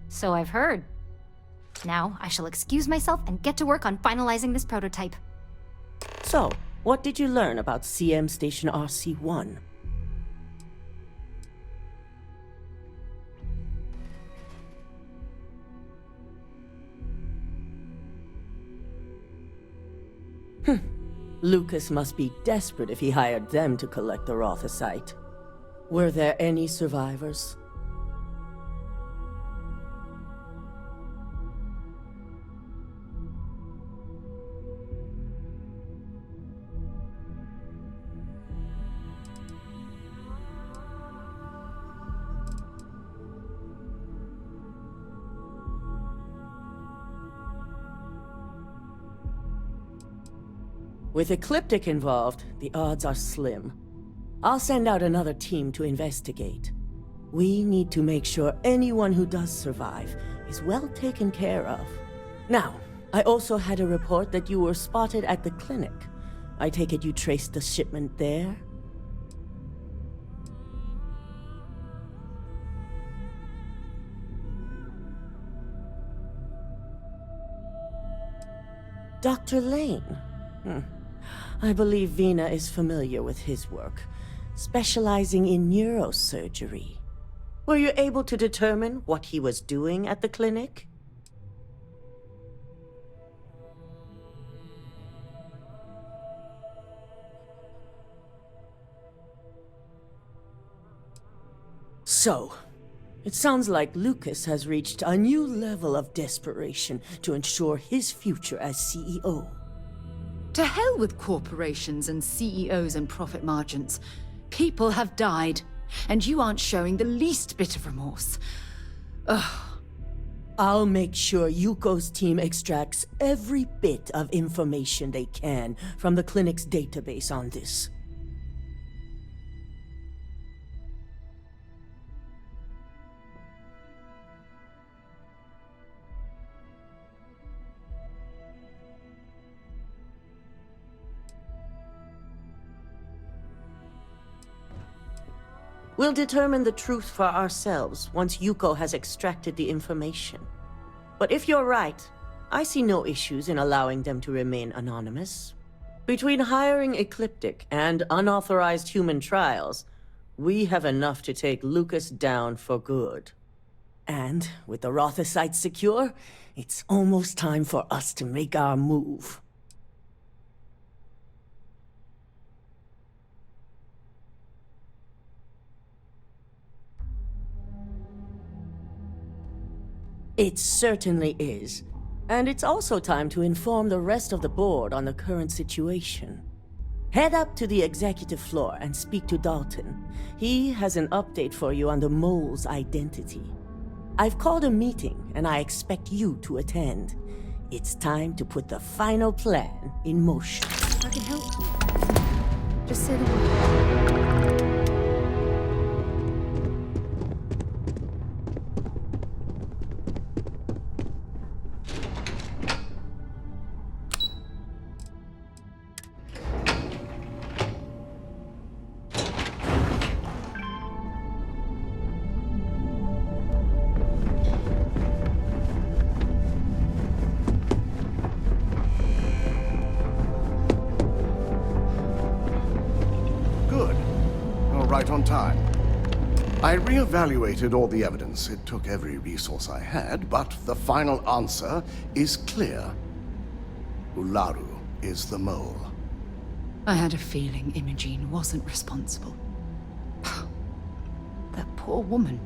So I've heard. Now, I shall excuse myself and get to work on finalizing this prototype. So, what did you learn about CM Station RC-1? Lucas must be desperate if he hired them to collect the Rothosite. Were there any survivors? With Ecliptic involved, the odds are slim. I'll send out another team to investigate. We need to make sure anyone who does survive is well taken care of. Now, I also had a report that you were spotted at the clinic. I take it you traced the shipment there? Dr. Lane? I believe Vina is familiar with his work, specializing in neurosurgery. Were you able to determine what he was doing at the clinic? So, it sounds like Lucas has reached a new level of desperation to ensure his future as CEO. To hell with corporations and CEOs and profit margins. People have died, and you aren't showing the least bit of remorse. Ugh. I'll make sure Yuko's team extracts every bit of information they can from the clinic's database on this. We'll determine the truth for ourselves once Yuko has extracted the information. But if you're right, I see no issues in allowing them to remain anonymous. Between hiring Ecliptic and unauthorized human trials, we have enough to take Lucas down for good. And with the Rotha site secure, it's almost time for us to make our move. It certainly is. And it's also time to inform the rest of the board on the current situation. Head up to the executive floor and speak to Dalton. He has an update for you on the mole's identity. I've called a meeting, and I expect you to attend. It's time to put the final plan in motion. I can help you. Just say the word. Right on time. I re-evaluated all the evidence. It took every resource I had, but the final answer is clear. Ularu is the mole. I had a feeling Imogene wasn't responsible. That poor woman.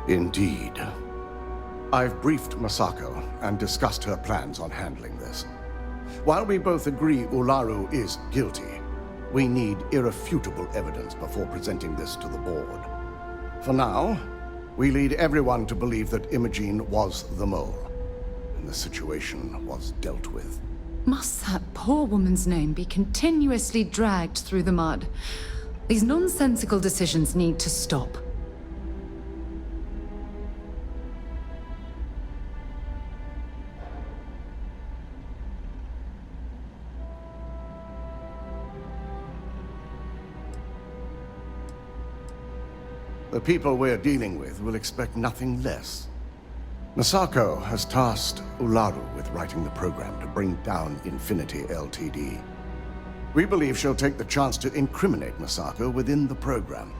Indeed. I've briefed Masako and discussed her plans on handling this. While we both agree Ularu is guilty, we need irrefutable evidence before presenting this to the board. For now, we lead everyone to believe that Imogene was the mole, and the situation was dealt with. Must that poor woman's name be continuously dragged through the mud? These nonsensical decisions need to stop. The people we're dealing with will expect nothing less. Masako has tasked Ularu with writing the program to bring down Infinity Ltd. We believe she'll take the chance to incriminate Masako within the program,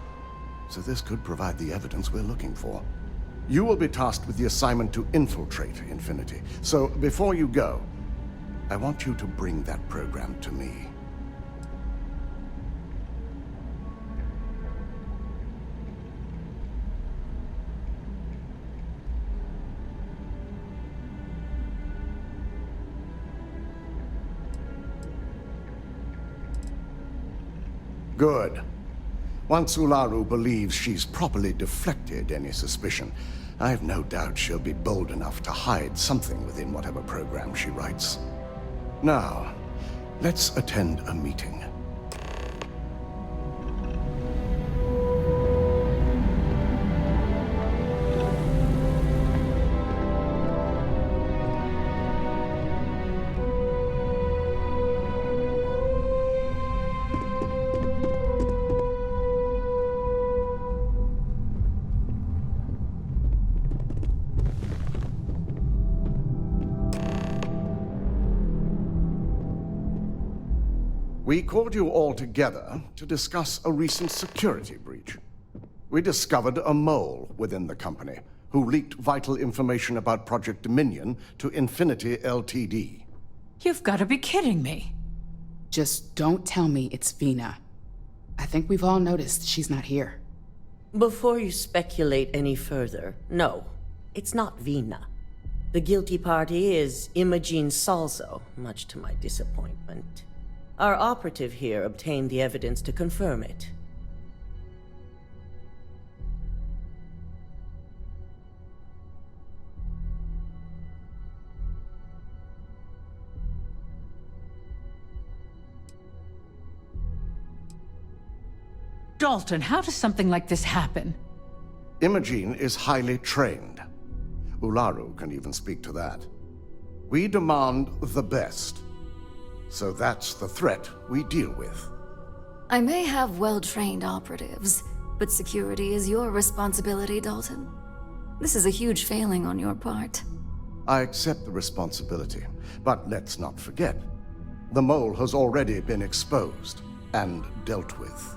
so this could provide the evidence we're looking for. You will be tasked with the assignment to infiltrate Infinity, so before you go, I want you to bring that program to me. Good. Once Ularu believes she's properly deflected any suspicion, I have no doubt she'll be bold enough to hide something within whatever program she writes. Now, let's attend a meeting. We called you all together to discuss a recent security breach. We discovered a mole within the company who leaked vital information about Project Dominion to Infinity Ltd. You've got to be kidding me. Just don't tell me it's Vina. I think we've all noticed she's not here. Before you speculate any further, no, it's not Vina. The guilty party is Imogene Salzo, much to my disappointment. Our operative here obtained the evidence to confirm it. Dalton, how does something like this happen? Imogene is highly trained. Ularu can even speak to that. We demand the best. So that's the threat we deal with. I may have well-trained operatives, but security is your responsibility, Dalton. This is a huge failing on your part. I accept the responsibility, but let's not forget, the mole has already been exposed and dealt with.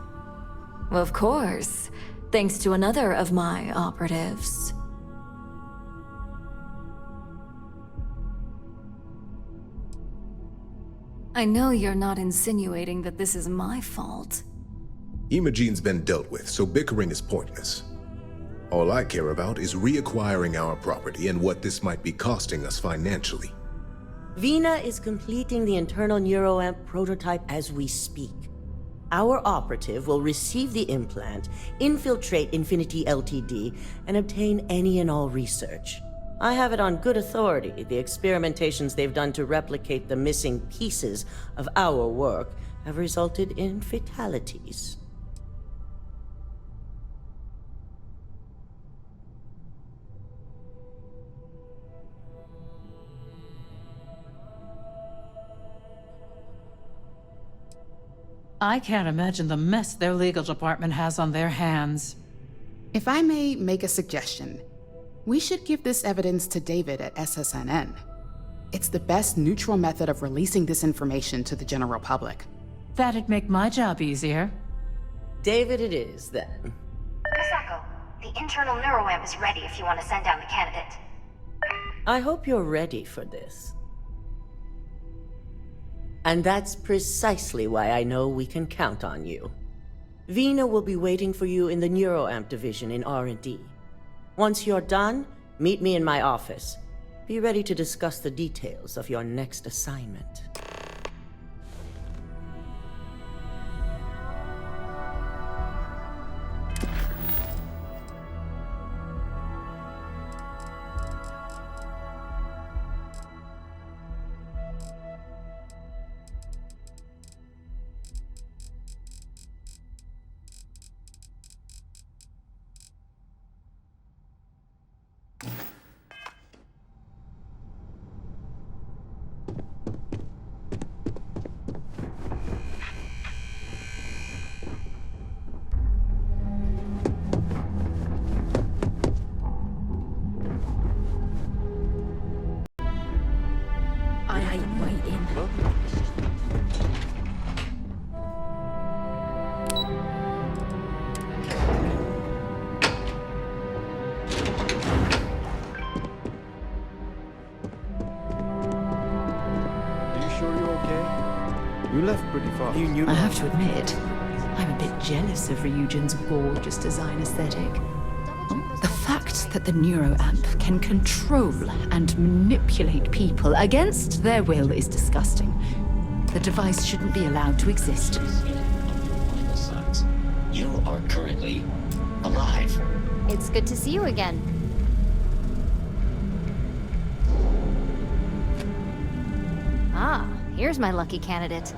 Of course, thanks to another of my operatives. I know you're not insinuating that this is my fault. Imogene's been dealt with, so bickering is pointless. All I care about is reacquiring our property and what this might be costing us financially. Vina is completing the internal neuroamp prototype as we speak. Our operative will receive the implant, infiltrate Infinity Ltd, and obtain any and all research. I have it on good authority the experimentations they've done to replicate the missing pieces of our work have resulted in fatalities. I can't imagine the mess their legal department has on their hands. If I may make a suggestion, we should give this evidence to David at SSNN. It's the best neutral method of releasing this information to the general public. That'd make my job easier. David it is, then. Misako, the internal neuroamp is ready if you want to send down the candidate. I hope you're ready for this. And that's precisely why I know we can count on you. Vina will be waiting for you in the neuroamp division in R&D. Once you're done, meet me in my office. Be ready to discuss the details of your next assignment. You left pretty fast. I have to admit, I'm a bit jealous of Ryujin's gorgeous design aesthetic. The fact that the neuroamp can control and manipulate people against their will is disgusting. The device shouldn't be allowed to exist. You are currently alive. It's good to see you again. Ah, here's my lucky candidate.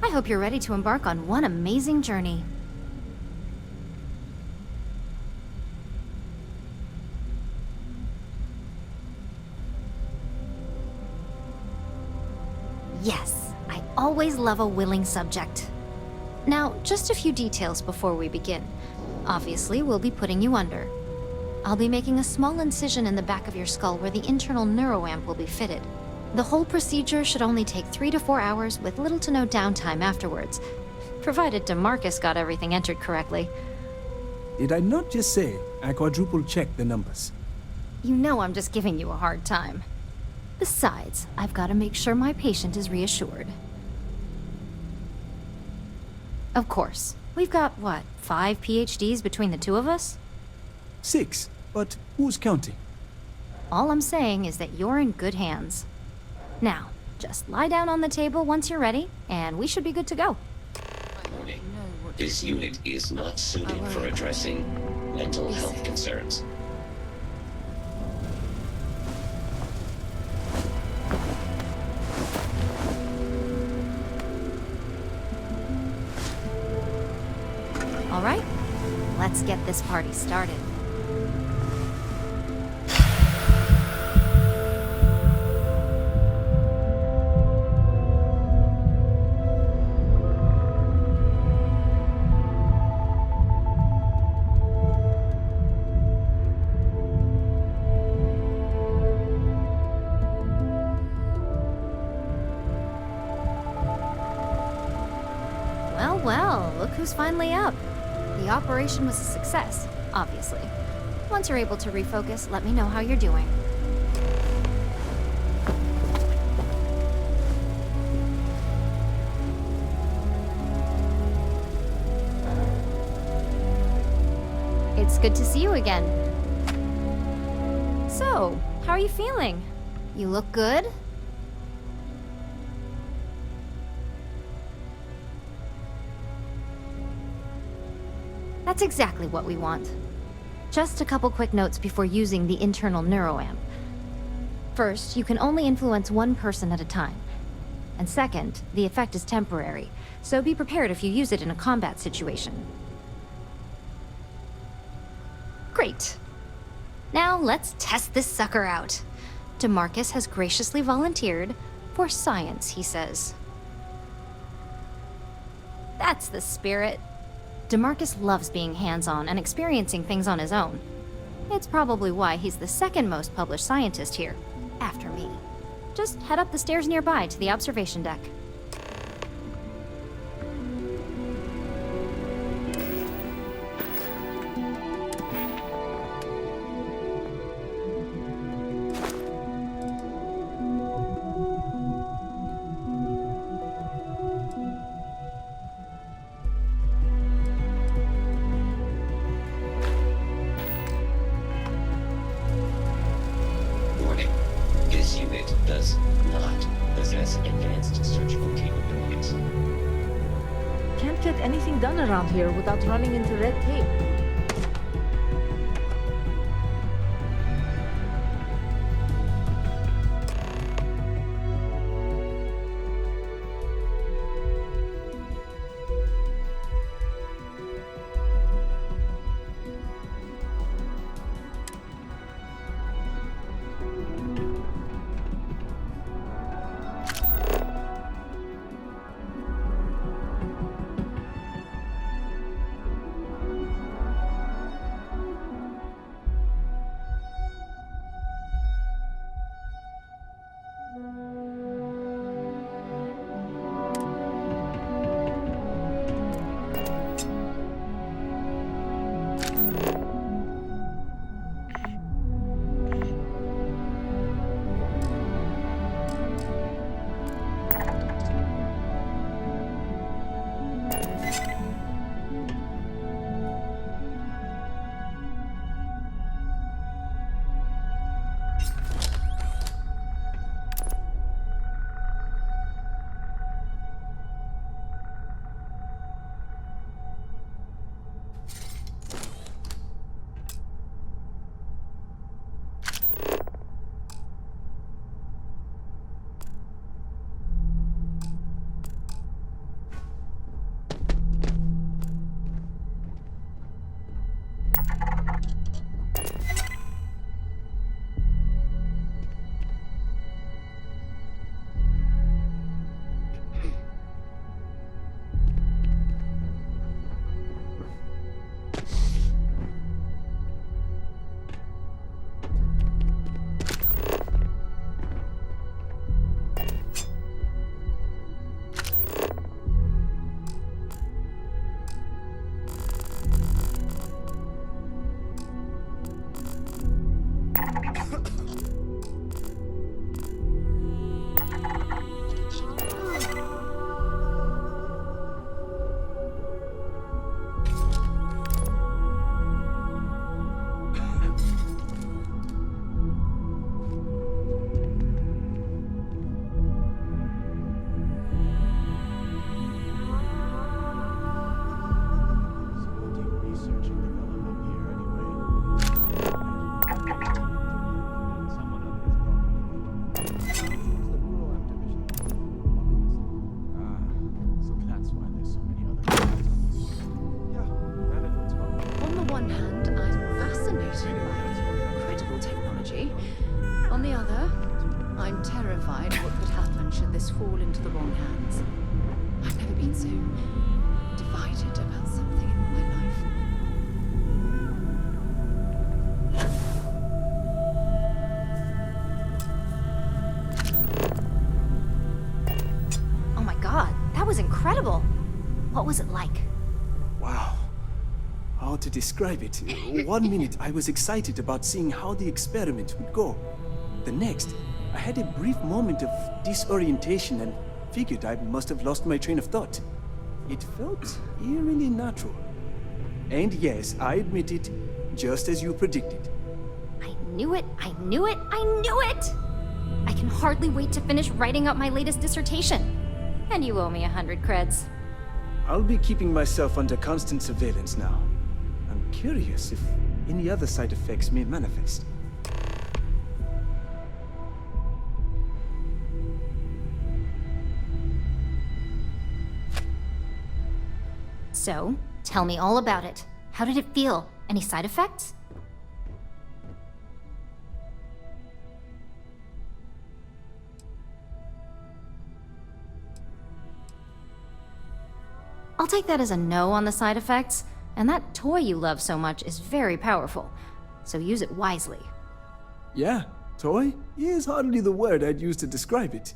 I hope you're ready to embark on one amazing journey. Yes, I always love a willing subject. Now, just a few details before we begin. Obviously, we'll be putting you under. I'll be making a small incision in the back of your skull where the internal neuroamp will be fitted. The whole procedure should only take 3 to 4 hours with little to no downtime afterwards, provided DeMarcus got everything entered correctly. Did I not just say I quadruple-checked the numbers? You know I'm just giving you a hard time. Besides, I've got to make sure my patient is reassured. Of course, we've got, what, 5 PhDs between the two of us? 6, but who's counting? All I'm saying is that you're in good hands. Now, just lie down on the table once you're ready, and we should be good to go. Warning. This unit is not suited for addressing mental health concerns. All right, let's get this party started. well, look who's finally up. The operation was a success, obviously. Once you're able to refocus, let me know how you're doing. It's good to see you again. So, how are you feeling? You look good? That's exactly what we want. Just a couple quick notes before using the internal neuroamp. First, you can only influence one person at a time. And second, the effect is temporary, so be prepared if you use it in a combat situation. Great. Now let's test this sucker out. DeMarcus has graciously volunteered for science, he says. That's the spirit. DeMarcus loves being hands-on and experiencing things on his own. It's probably why he's the second most published scientist here, after me. Just head up the stairs nearby to the observation deck. This unit does not possess advanced surgical capabilities. Can't get anything done around here without running into red tape. On the other, I'm terrified what could happen should this fall into the wrong hands. I've never been so divided about something in my life. Oh my god, that was incredible. Whoa, What was it like? Wow. How to describe it? 1 minute I was excited about seeing how the experiment would go. The next, I had a brief moment of disorientation and figured I must have lost my train of thought. It felt eerily natural. And yes, I admit it, just as you predicted. I knew it, I knew it, I knew it! I can hardly wait to finish writing up my latest dissertation. And you owe me 100 creds. I'll be keeping myself under constant surveillance now. I'm curious if any other side effects may manifest. So, tell me all about it. How did it feel? Any side effects? I'll take that as a no on the side effects, and that toy you love so much is very powerful, so use it wisely. Yeah, toy is hardly the word I'd use to describe it.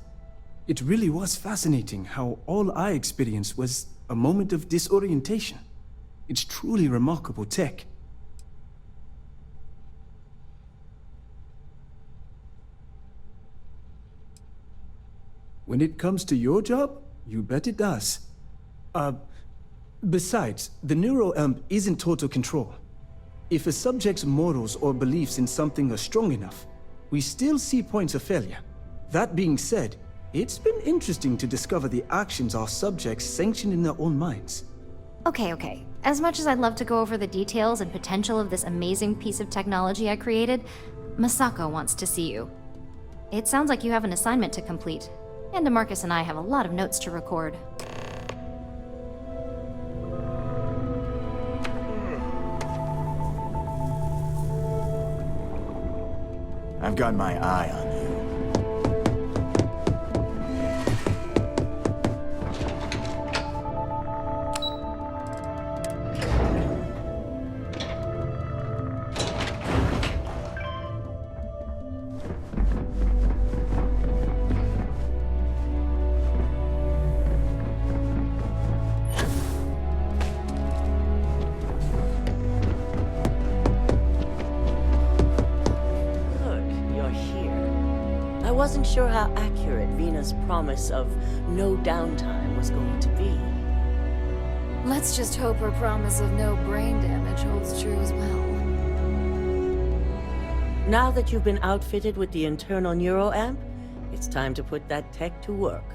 It really was fascinating how all I experienced was a moment of disorientation. It's truly remarkable tech. When it comes to your job, you bet it does. Besides, the neuroamp isn't total control. If a subject's morals or beliefs in something are strong enough, we still see points of failure. That being said, it's been interesting to discover the actions our subjects sanction in their own minds. Okay. As much as I'd love to go over the details and potential of this amazing piece of technology I created, Masako wants to see you. It sounds like you have an assignment to complete, and DeMarcus and I have a lot of notes to record. I've got my eye on you. I wasn't sure how accurate Vina's promise of no downtime was going to be. Let's just hope her promise of no brain damage holds true as well. Now that you've been outfitted with the internal neuroamp, it's time to put that tech to work.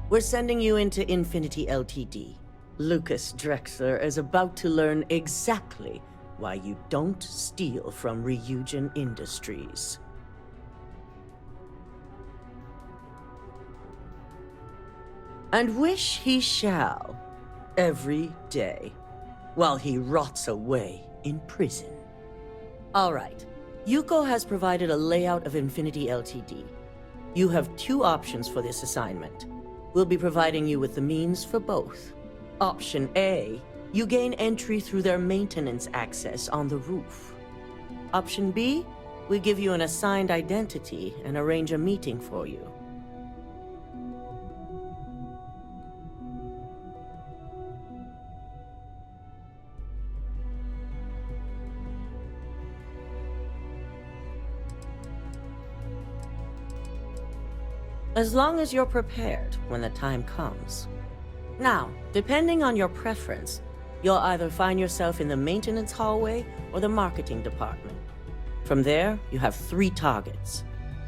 We're sending you into Infinity Ltd. Lucas Drexler is about to learn exactly why you don't steal from Ryujin Industries. And wish he shall, every day, while he rots away in prison. All right, Yuko has provided a layout of Infinity Ltd. You have two options for this assignment. We'll be providing you with the means for both. Option A, you gain entry through their maintenance access on the roof. Option B, we give you an assigned identity and arrange a meeting for you. As long as you're prepared when the time comes. Now, depending on your preference, you'll either find yourself in the maintenance hallway or the marketing department. From there, you have 3 targets.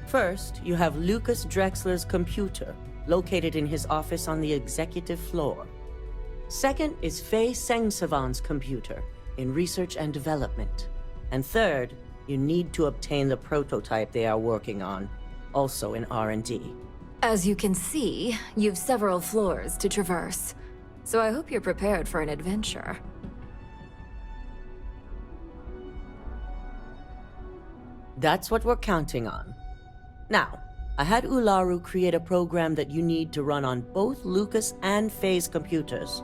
First, you have Lucas Drexler's computer, located in his office on the executive floor. Second is Faye Sengsavan's computer, in research and development. And third, you need to obtain the prototype they are working on, also in R&D. As you can see, you've several floors to traverse, so I hope you're prepared for an adventure. That's what we're counting on. Now, I had Ularu create a program that you need to run on both Lucas and Faye's computers.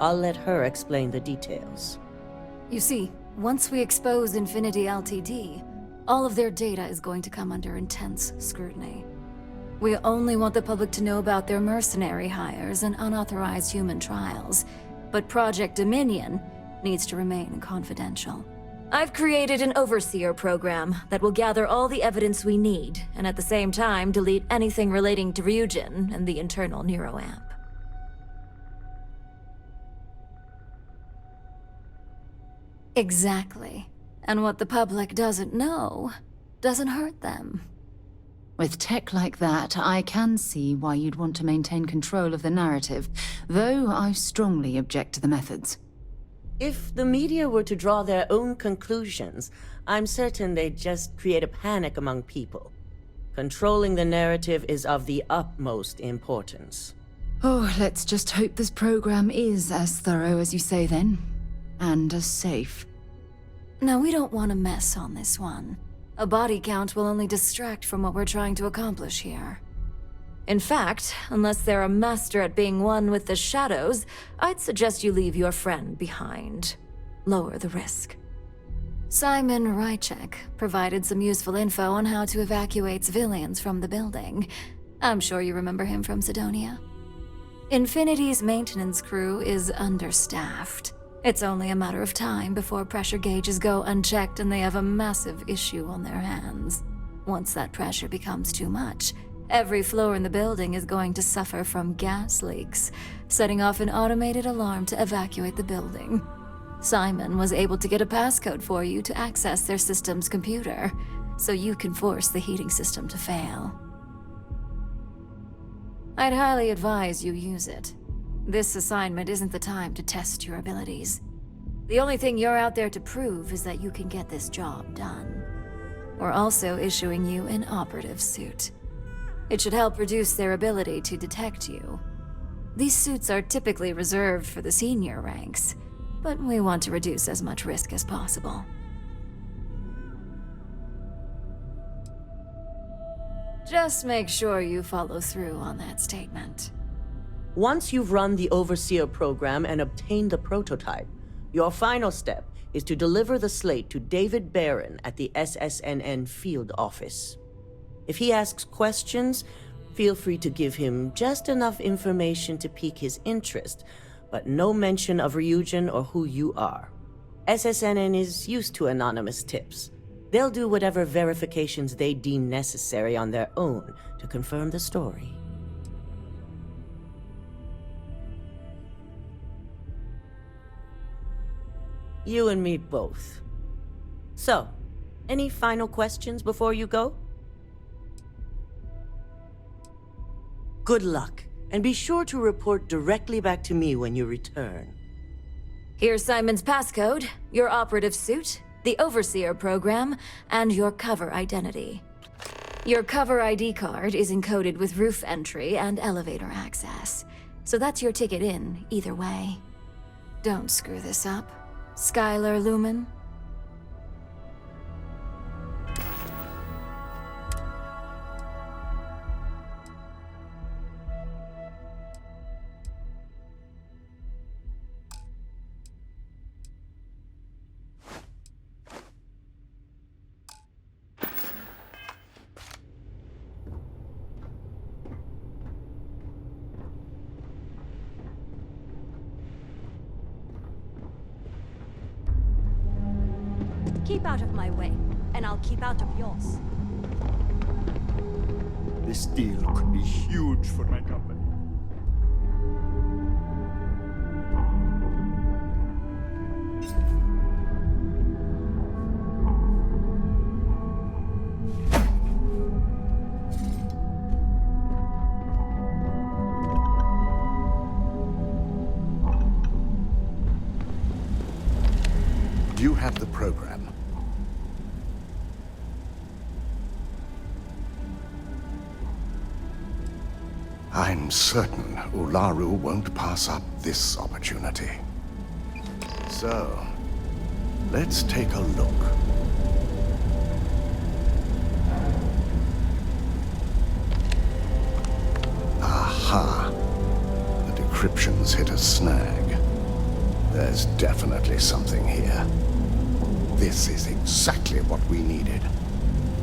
I'll let her explain the details. You see, once we expose Infinity Ltd., all of their data is going to come under intense scrutiny. We only want the public to know about their mercenary hires and unauthorized human trials, but Project Dominion needs to remain confidential. I've created an overseer program that will gather all the evidence we need, and at the same time delete anything relating to Ryujin and the internal neuroamp. Exactly. And what the public doesn't know doesn't hurt them. With tech like that, I can see why you'd want to maintain control of the narrative, though I strongly object to the methods. If the media were to draw their own conclusions, I'm certain they'd just create a panic among people. Controlling the narrative is of the utmost importance. Oh, let's just hope this program is as thorough as you say then, and as safe. No, we don't want to mess on this one. A body count will only distract from what we're trying to accomplish here. In fact, unless they're a master at being one with the shadows, I'd suggest you leave your friend behind. Lower the risk. Simon Rychek provided some useful info on how to evacuate civilians from the building. I'm sure you remember him from Sidonia. Infinity's maintenance crew is understaffed. It's only a matter of time before pressure gauges go unchecked and they have a massive issue on their hands. Once that pressure becomes too much, every floor in the building is going to suffer from gas leaks, setting off an automated alarm to evacuate the building. Simon was able to get a passcode for you to access their system's computer, so you can force the heating system to fail. I'd highly advise you use it. This assignment isn't the time to test your abilities. The only thing you're out there to prove is that you can get this job done. We're also issuing you an operative suit. It should help reduce their ability to detect you. These suits are typically reserved for the senior ranks, but we want to reduce as much risk as possible. Just make sure you follow through on that statement. Once you've run the Overseer program and obtained the prototype, your final step is to deliver the slate to David Barron at the SSNN field office. If he asks questions, feel free to give him just enough information to pique his interest, but no mention of Ryujin or who you are. SSNN is used to anonymous tips. They'll do whatever verifications they deem necessary on their own to confirm the story. You and me both. So, any final questions before you go? Good luck, and be sure to report directly back to me when you return. Here's Simon's passcode, your operative suit, the Overseer program, and your cover identity. Your cover ID card is encoded with roof entry and elevator access, so that's your ticket in, either way. Don't screw this up. Skylar Lumen? Keep out of my way, and I'll keep out of yours. This deal could be huge for my company. You have the program. I'm certain Ularu won't pass up this opportunity. So, let's take a look. Aha! The decryption's hit a snag. There's definitely something here. This is exactly what we needed.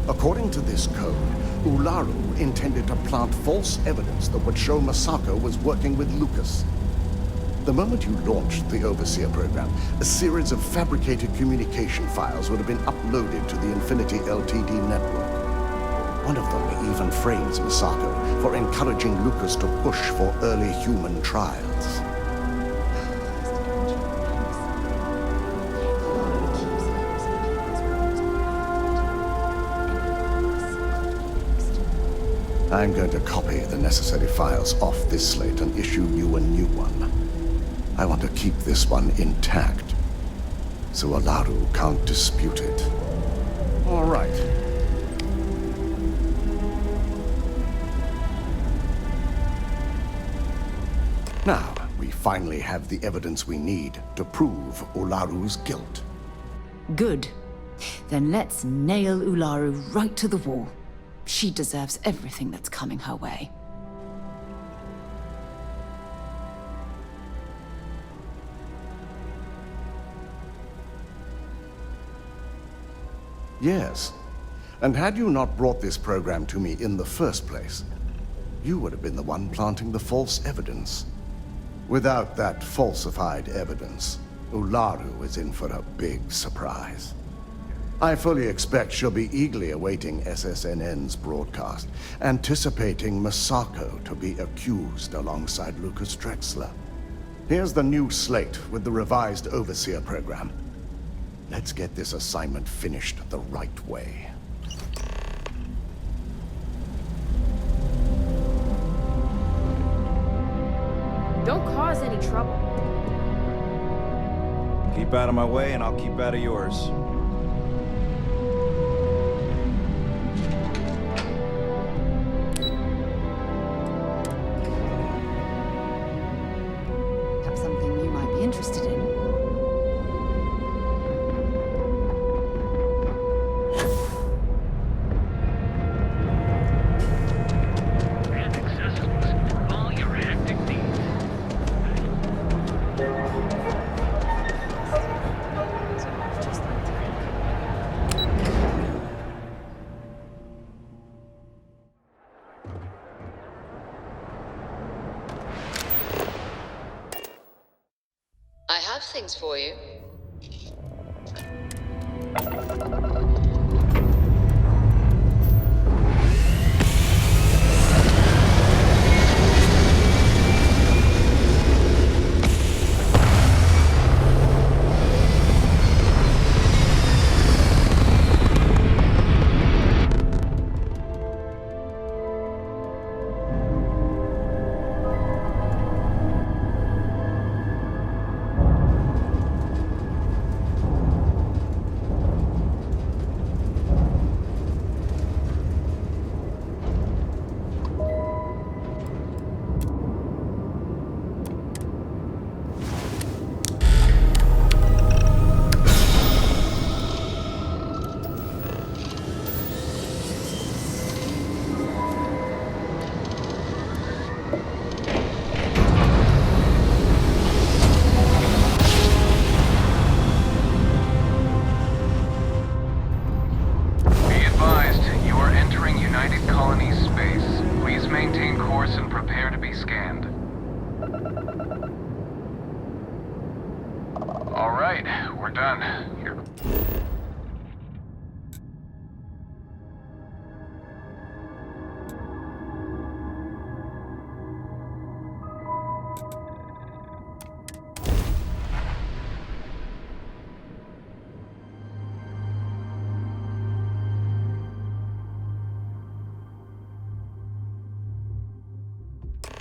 According to this code, Ularu intended to plant false evidence that would show Masako was working with Lucas. The moment you launched the Overseer program, a series of fabricated communication files would have been uploaded to the Infinity LTD network. One of them even frames Misako for encouraging Lucas to push for early human trials. I'm going to copy the necessary files off this slate and issue you a new one. I want to keep this one intact, so Ularu can't dispute it. All right. Now, we finally have the evidence we need to prove Ularu's guilt. Good. Then let's nail Ularu right to the wall. She deserves everything that's coming her way. Yes. And had you not brought this program to me in the first place, you would have been the one planting the false evidence. Without that falsified evidence, Ularu is in for a big surprise. I fully expect she'll be eagerly awaiting SSNN's broadcast, anticipating Misako to be accused alongside Lucas Drexler. Here's the new slate with the revised Overseer program. Let's get this assignment finished the right way. Don't cause any trouble. Keep out of my way and I'll keep out of yours. Have something you might be interested in. I have things for you.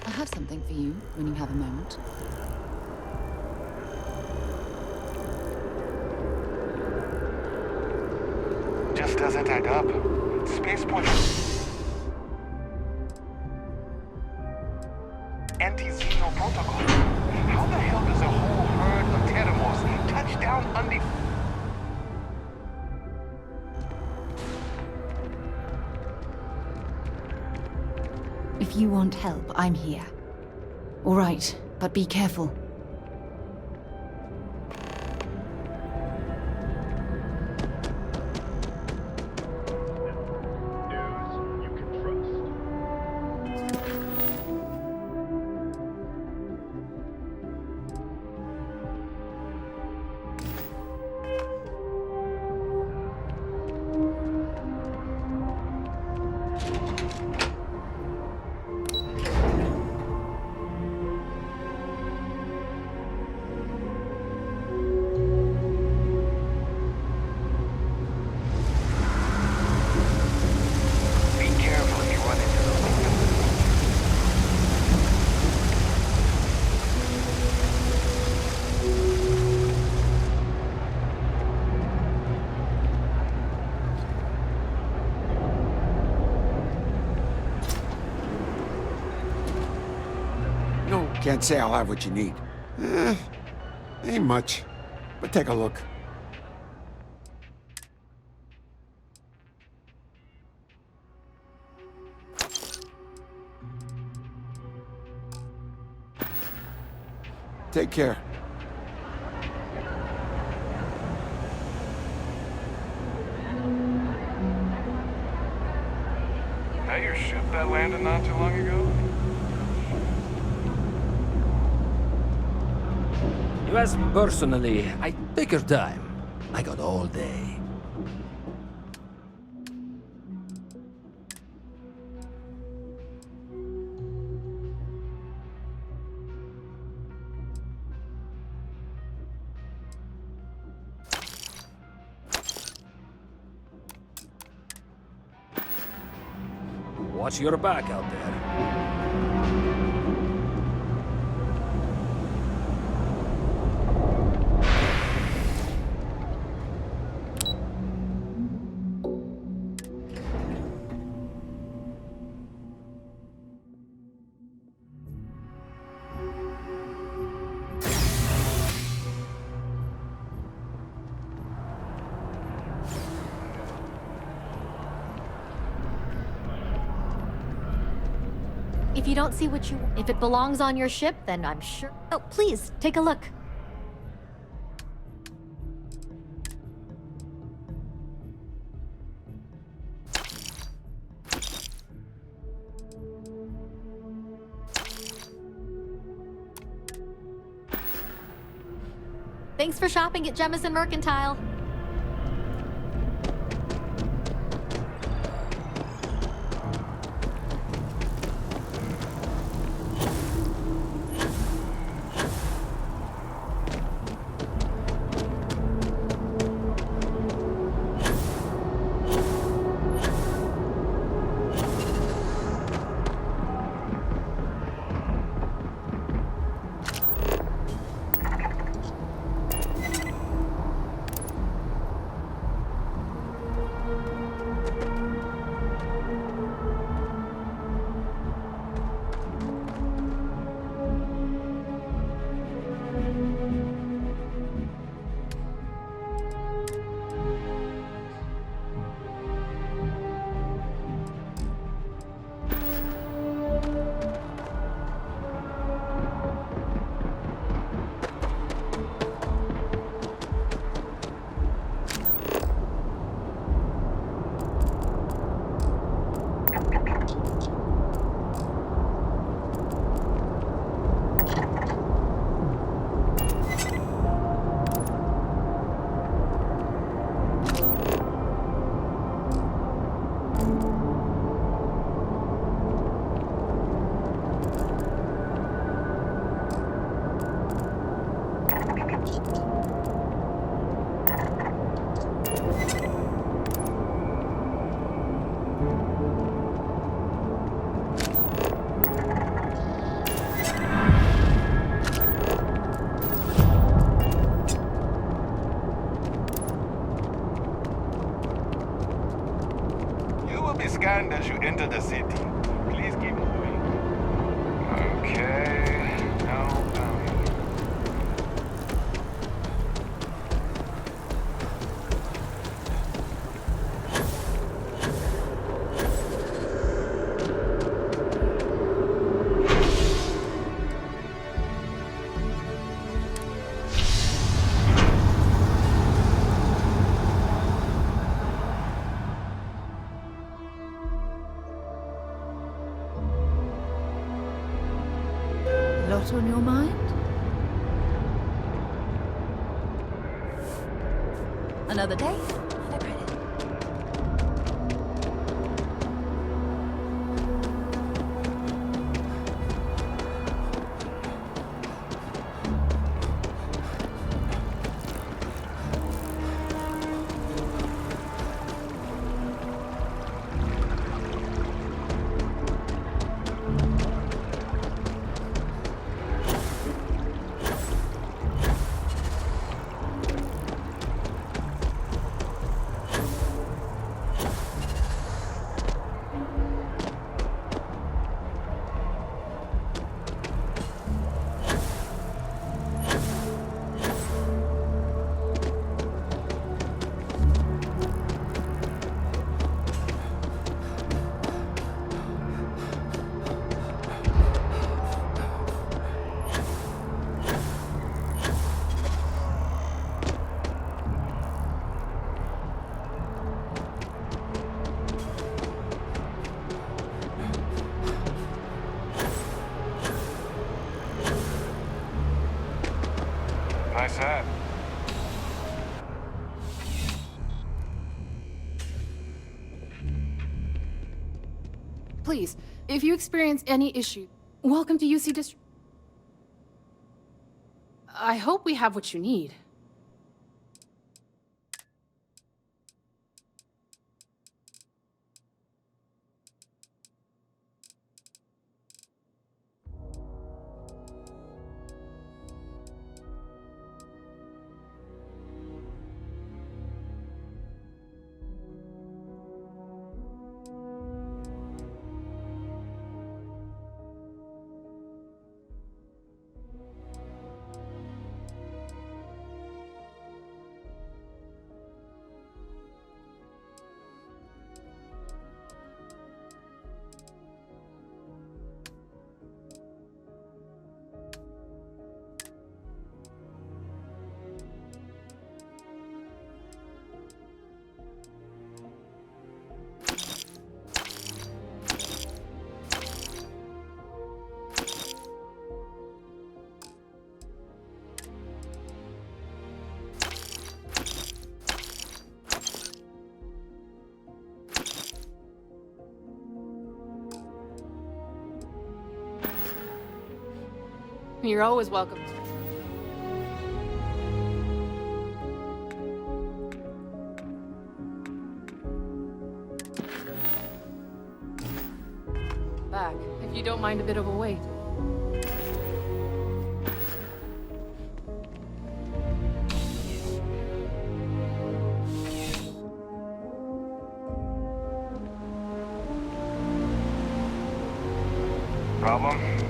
I have something for you when you have a moment. Just doesn't add up. Spaceport. Anti-Xeno protocol. How the hell does a whole herd of Terramos touch down on the... If you want help, I'm here. All right, but be careful. Can't say I'll have what you need. Ain't much, but take a look. Take care. That your ship that landed not too long ago? You ask me personally, I take your time. I got all day. Watch your back out there. If you don't see what you... If it belongs on your ship, then I'm sure... Oh, please, take a look. Thanks for shopping at Jemison Mercantile. Scanned as you enter the city. Please keep moving. Okay. No bounty. Lot on your mind? Another day? please, if you experience any issue, welcome to UC District. I hope we have what you need. You're always welcome. Back, if you don't mind a bit of a wait. Problem?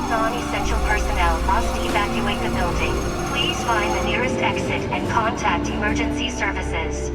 Non-essential personnel must evacuate the building. Please find the nearest exit and contact emergency services.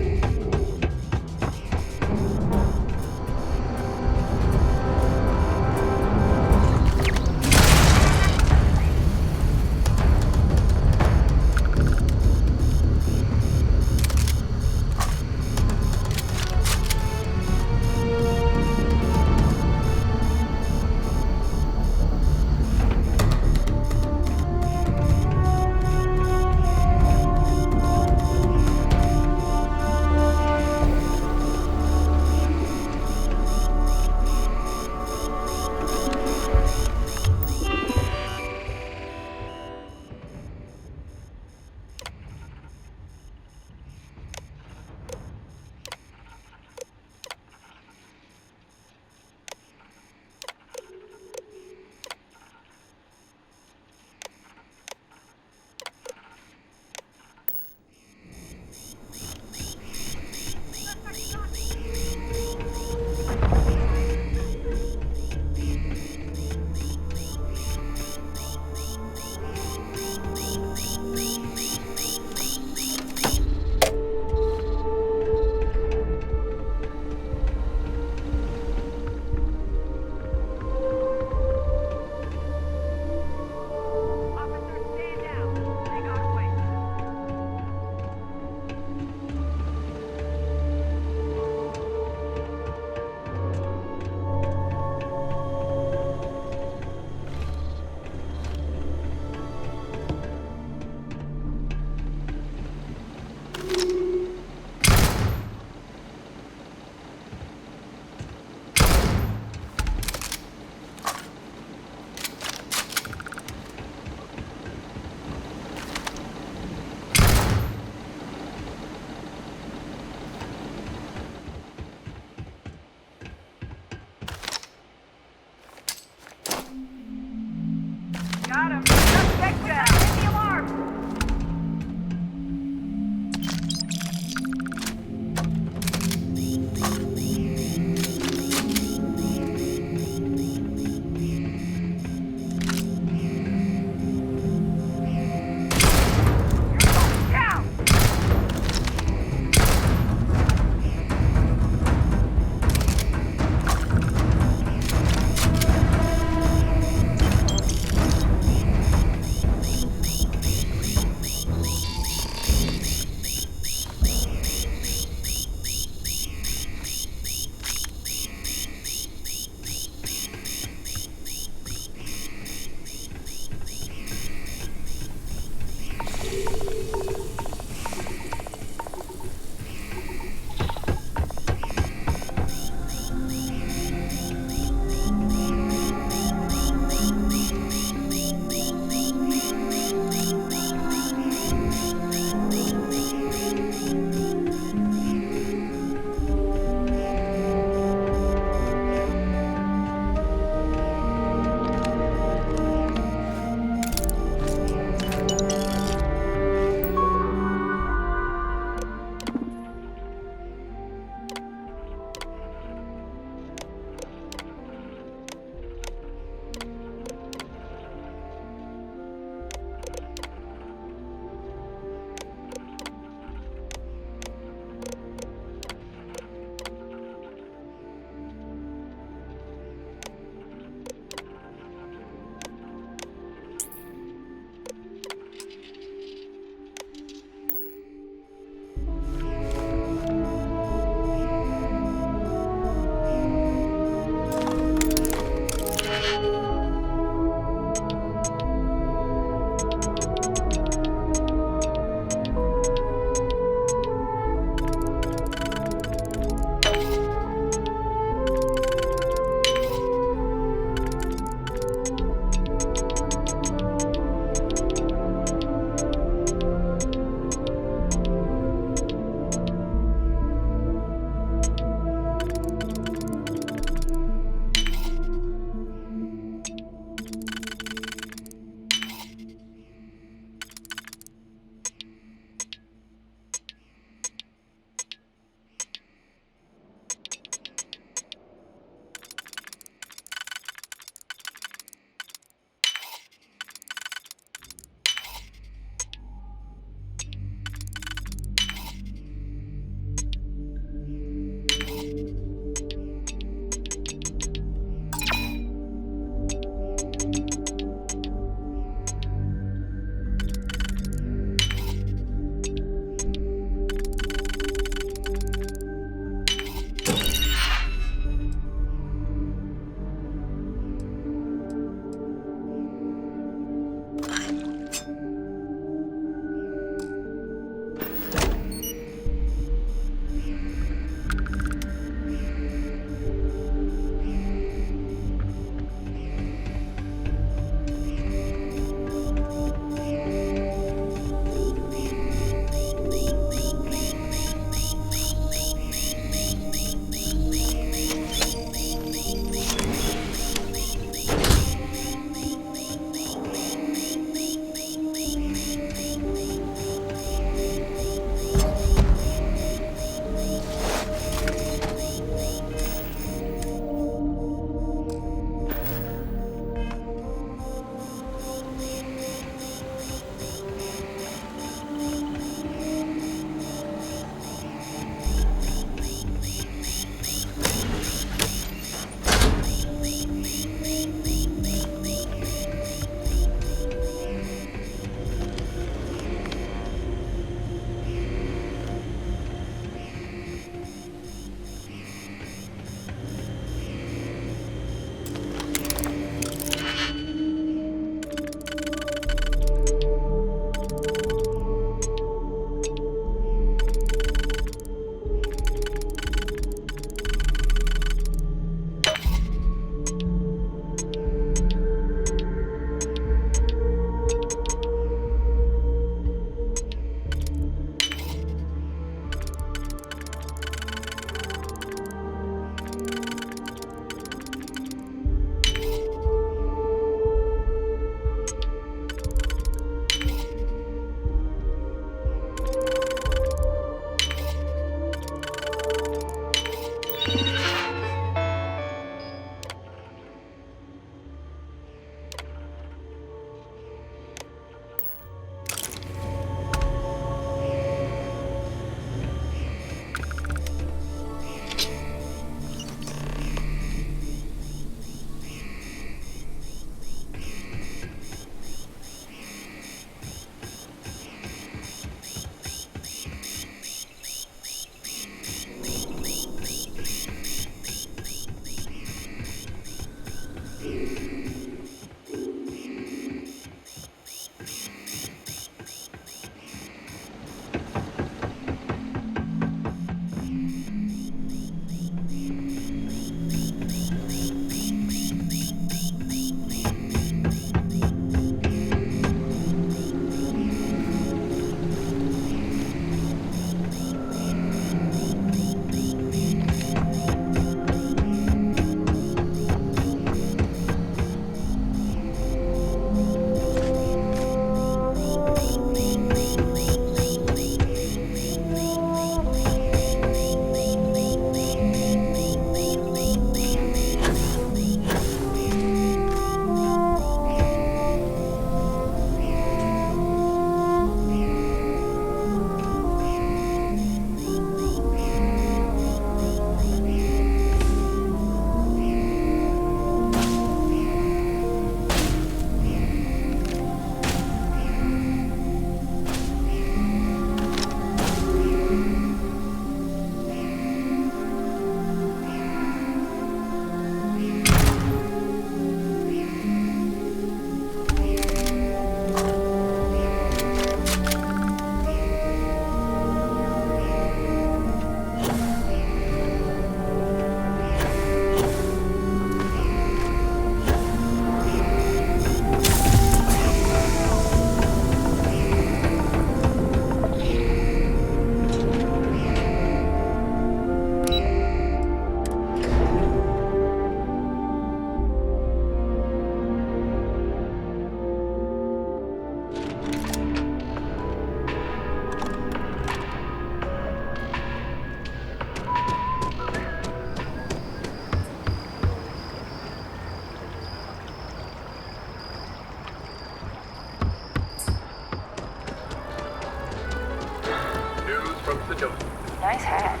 Nice hat.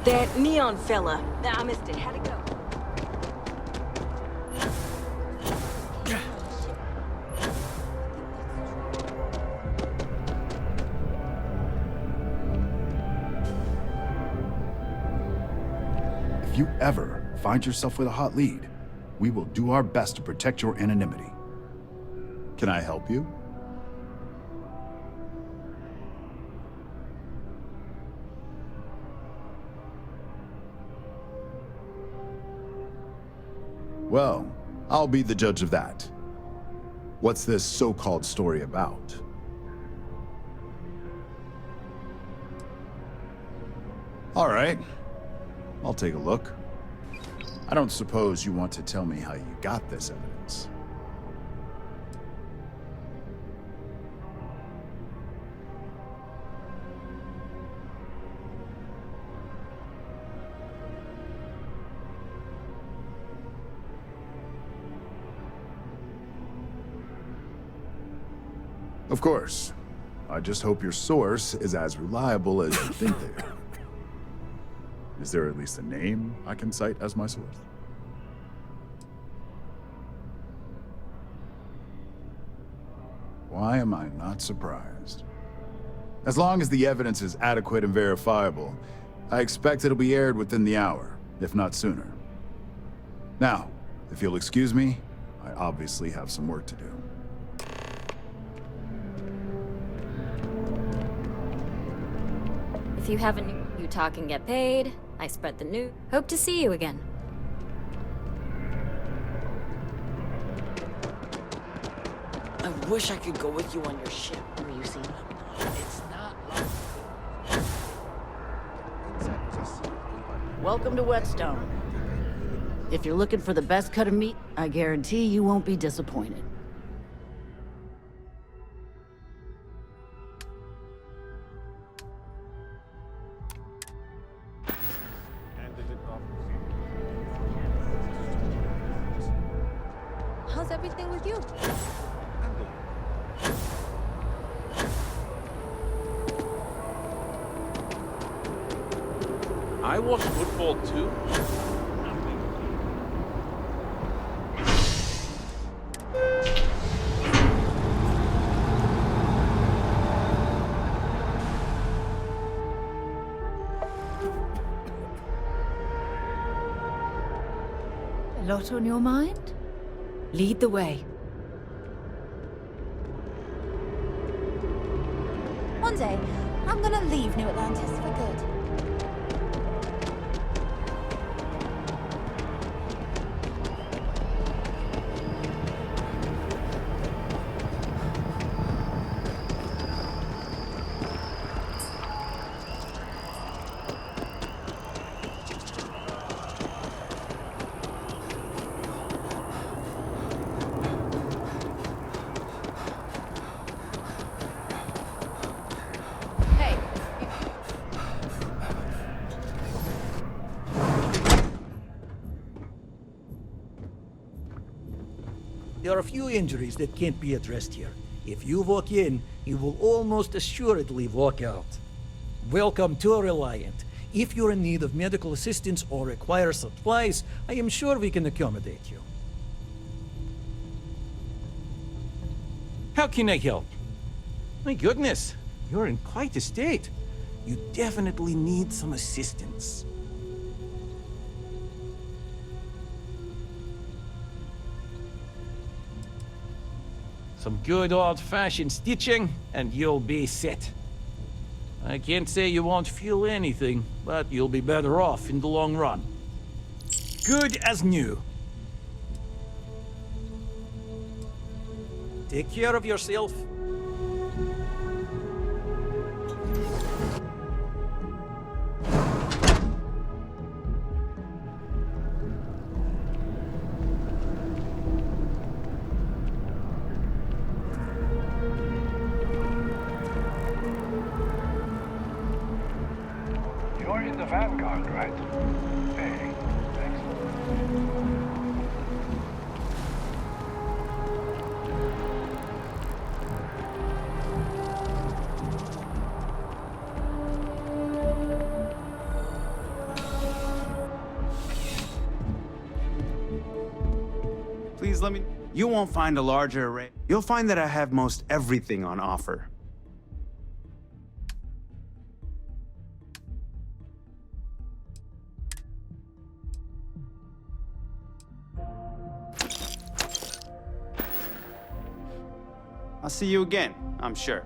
That neon fella. I missed it. How'd it go? If you ever find yourself with a hot lead, we will do our best to protect your anonymity. Can I help you? Well, I'll be the judge of that. What's this so-called story about? All right. I'll take a look. I don't suppose you want to tell me how you got this evidence. Of course. I just hope your source is as reliable as you think they are. Is there at least a name I can cite as my source? Why am I not surprised? As long as the evidence is adequate and verifiable, I expect it'll be aired within the hour, if not sooner. Now, if you'll excuse me, I obviously have some work to do. If you have a new you talk and get paid, I spread the news. Hope to see you again. I wish I could go with you on your ship. Were you seen? It's not like... Welcome to Whetstone. If you're looking for the best cut of meat, I guarantee you won't be disappointed. How's everything with you? I watch football too. A lot on your mind? Lead the way. One day, I'm gonna leave New Atlantis for good. There are a few injuries that can't be addressed here. If you walk in, you will almost assuredly walk out. Welcome to Reliant. If you're in need of medical assistance or require supplies, I am sure we can accommodate you. How can I help? My goodness, you're in quite a state. You definitely need some assistance. Some good old-fashioned stitching, and you'll be set. I can't say you won't feel anything, but you'll be better off in the long run. Good as new. Take care of yourself. You're in the Vanguard, right? Hey, excellent. Please let me... You won't find a larger array. You'll find that I have most everything on offer. I'll see you again, I'm sure.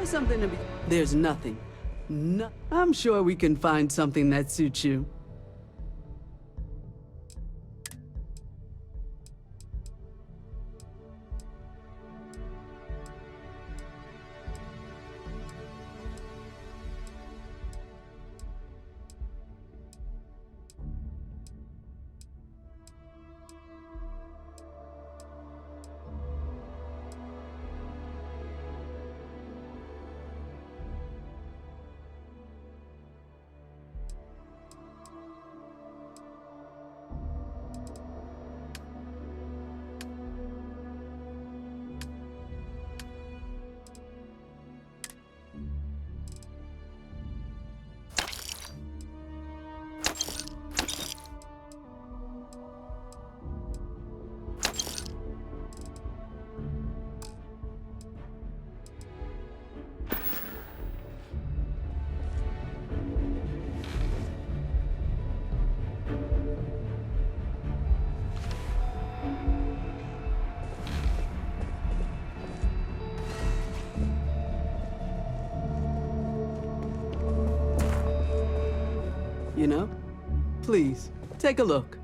Something to be... There's nothing. No, I'm sure we can find something that suits you. You know? Please, take a look.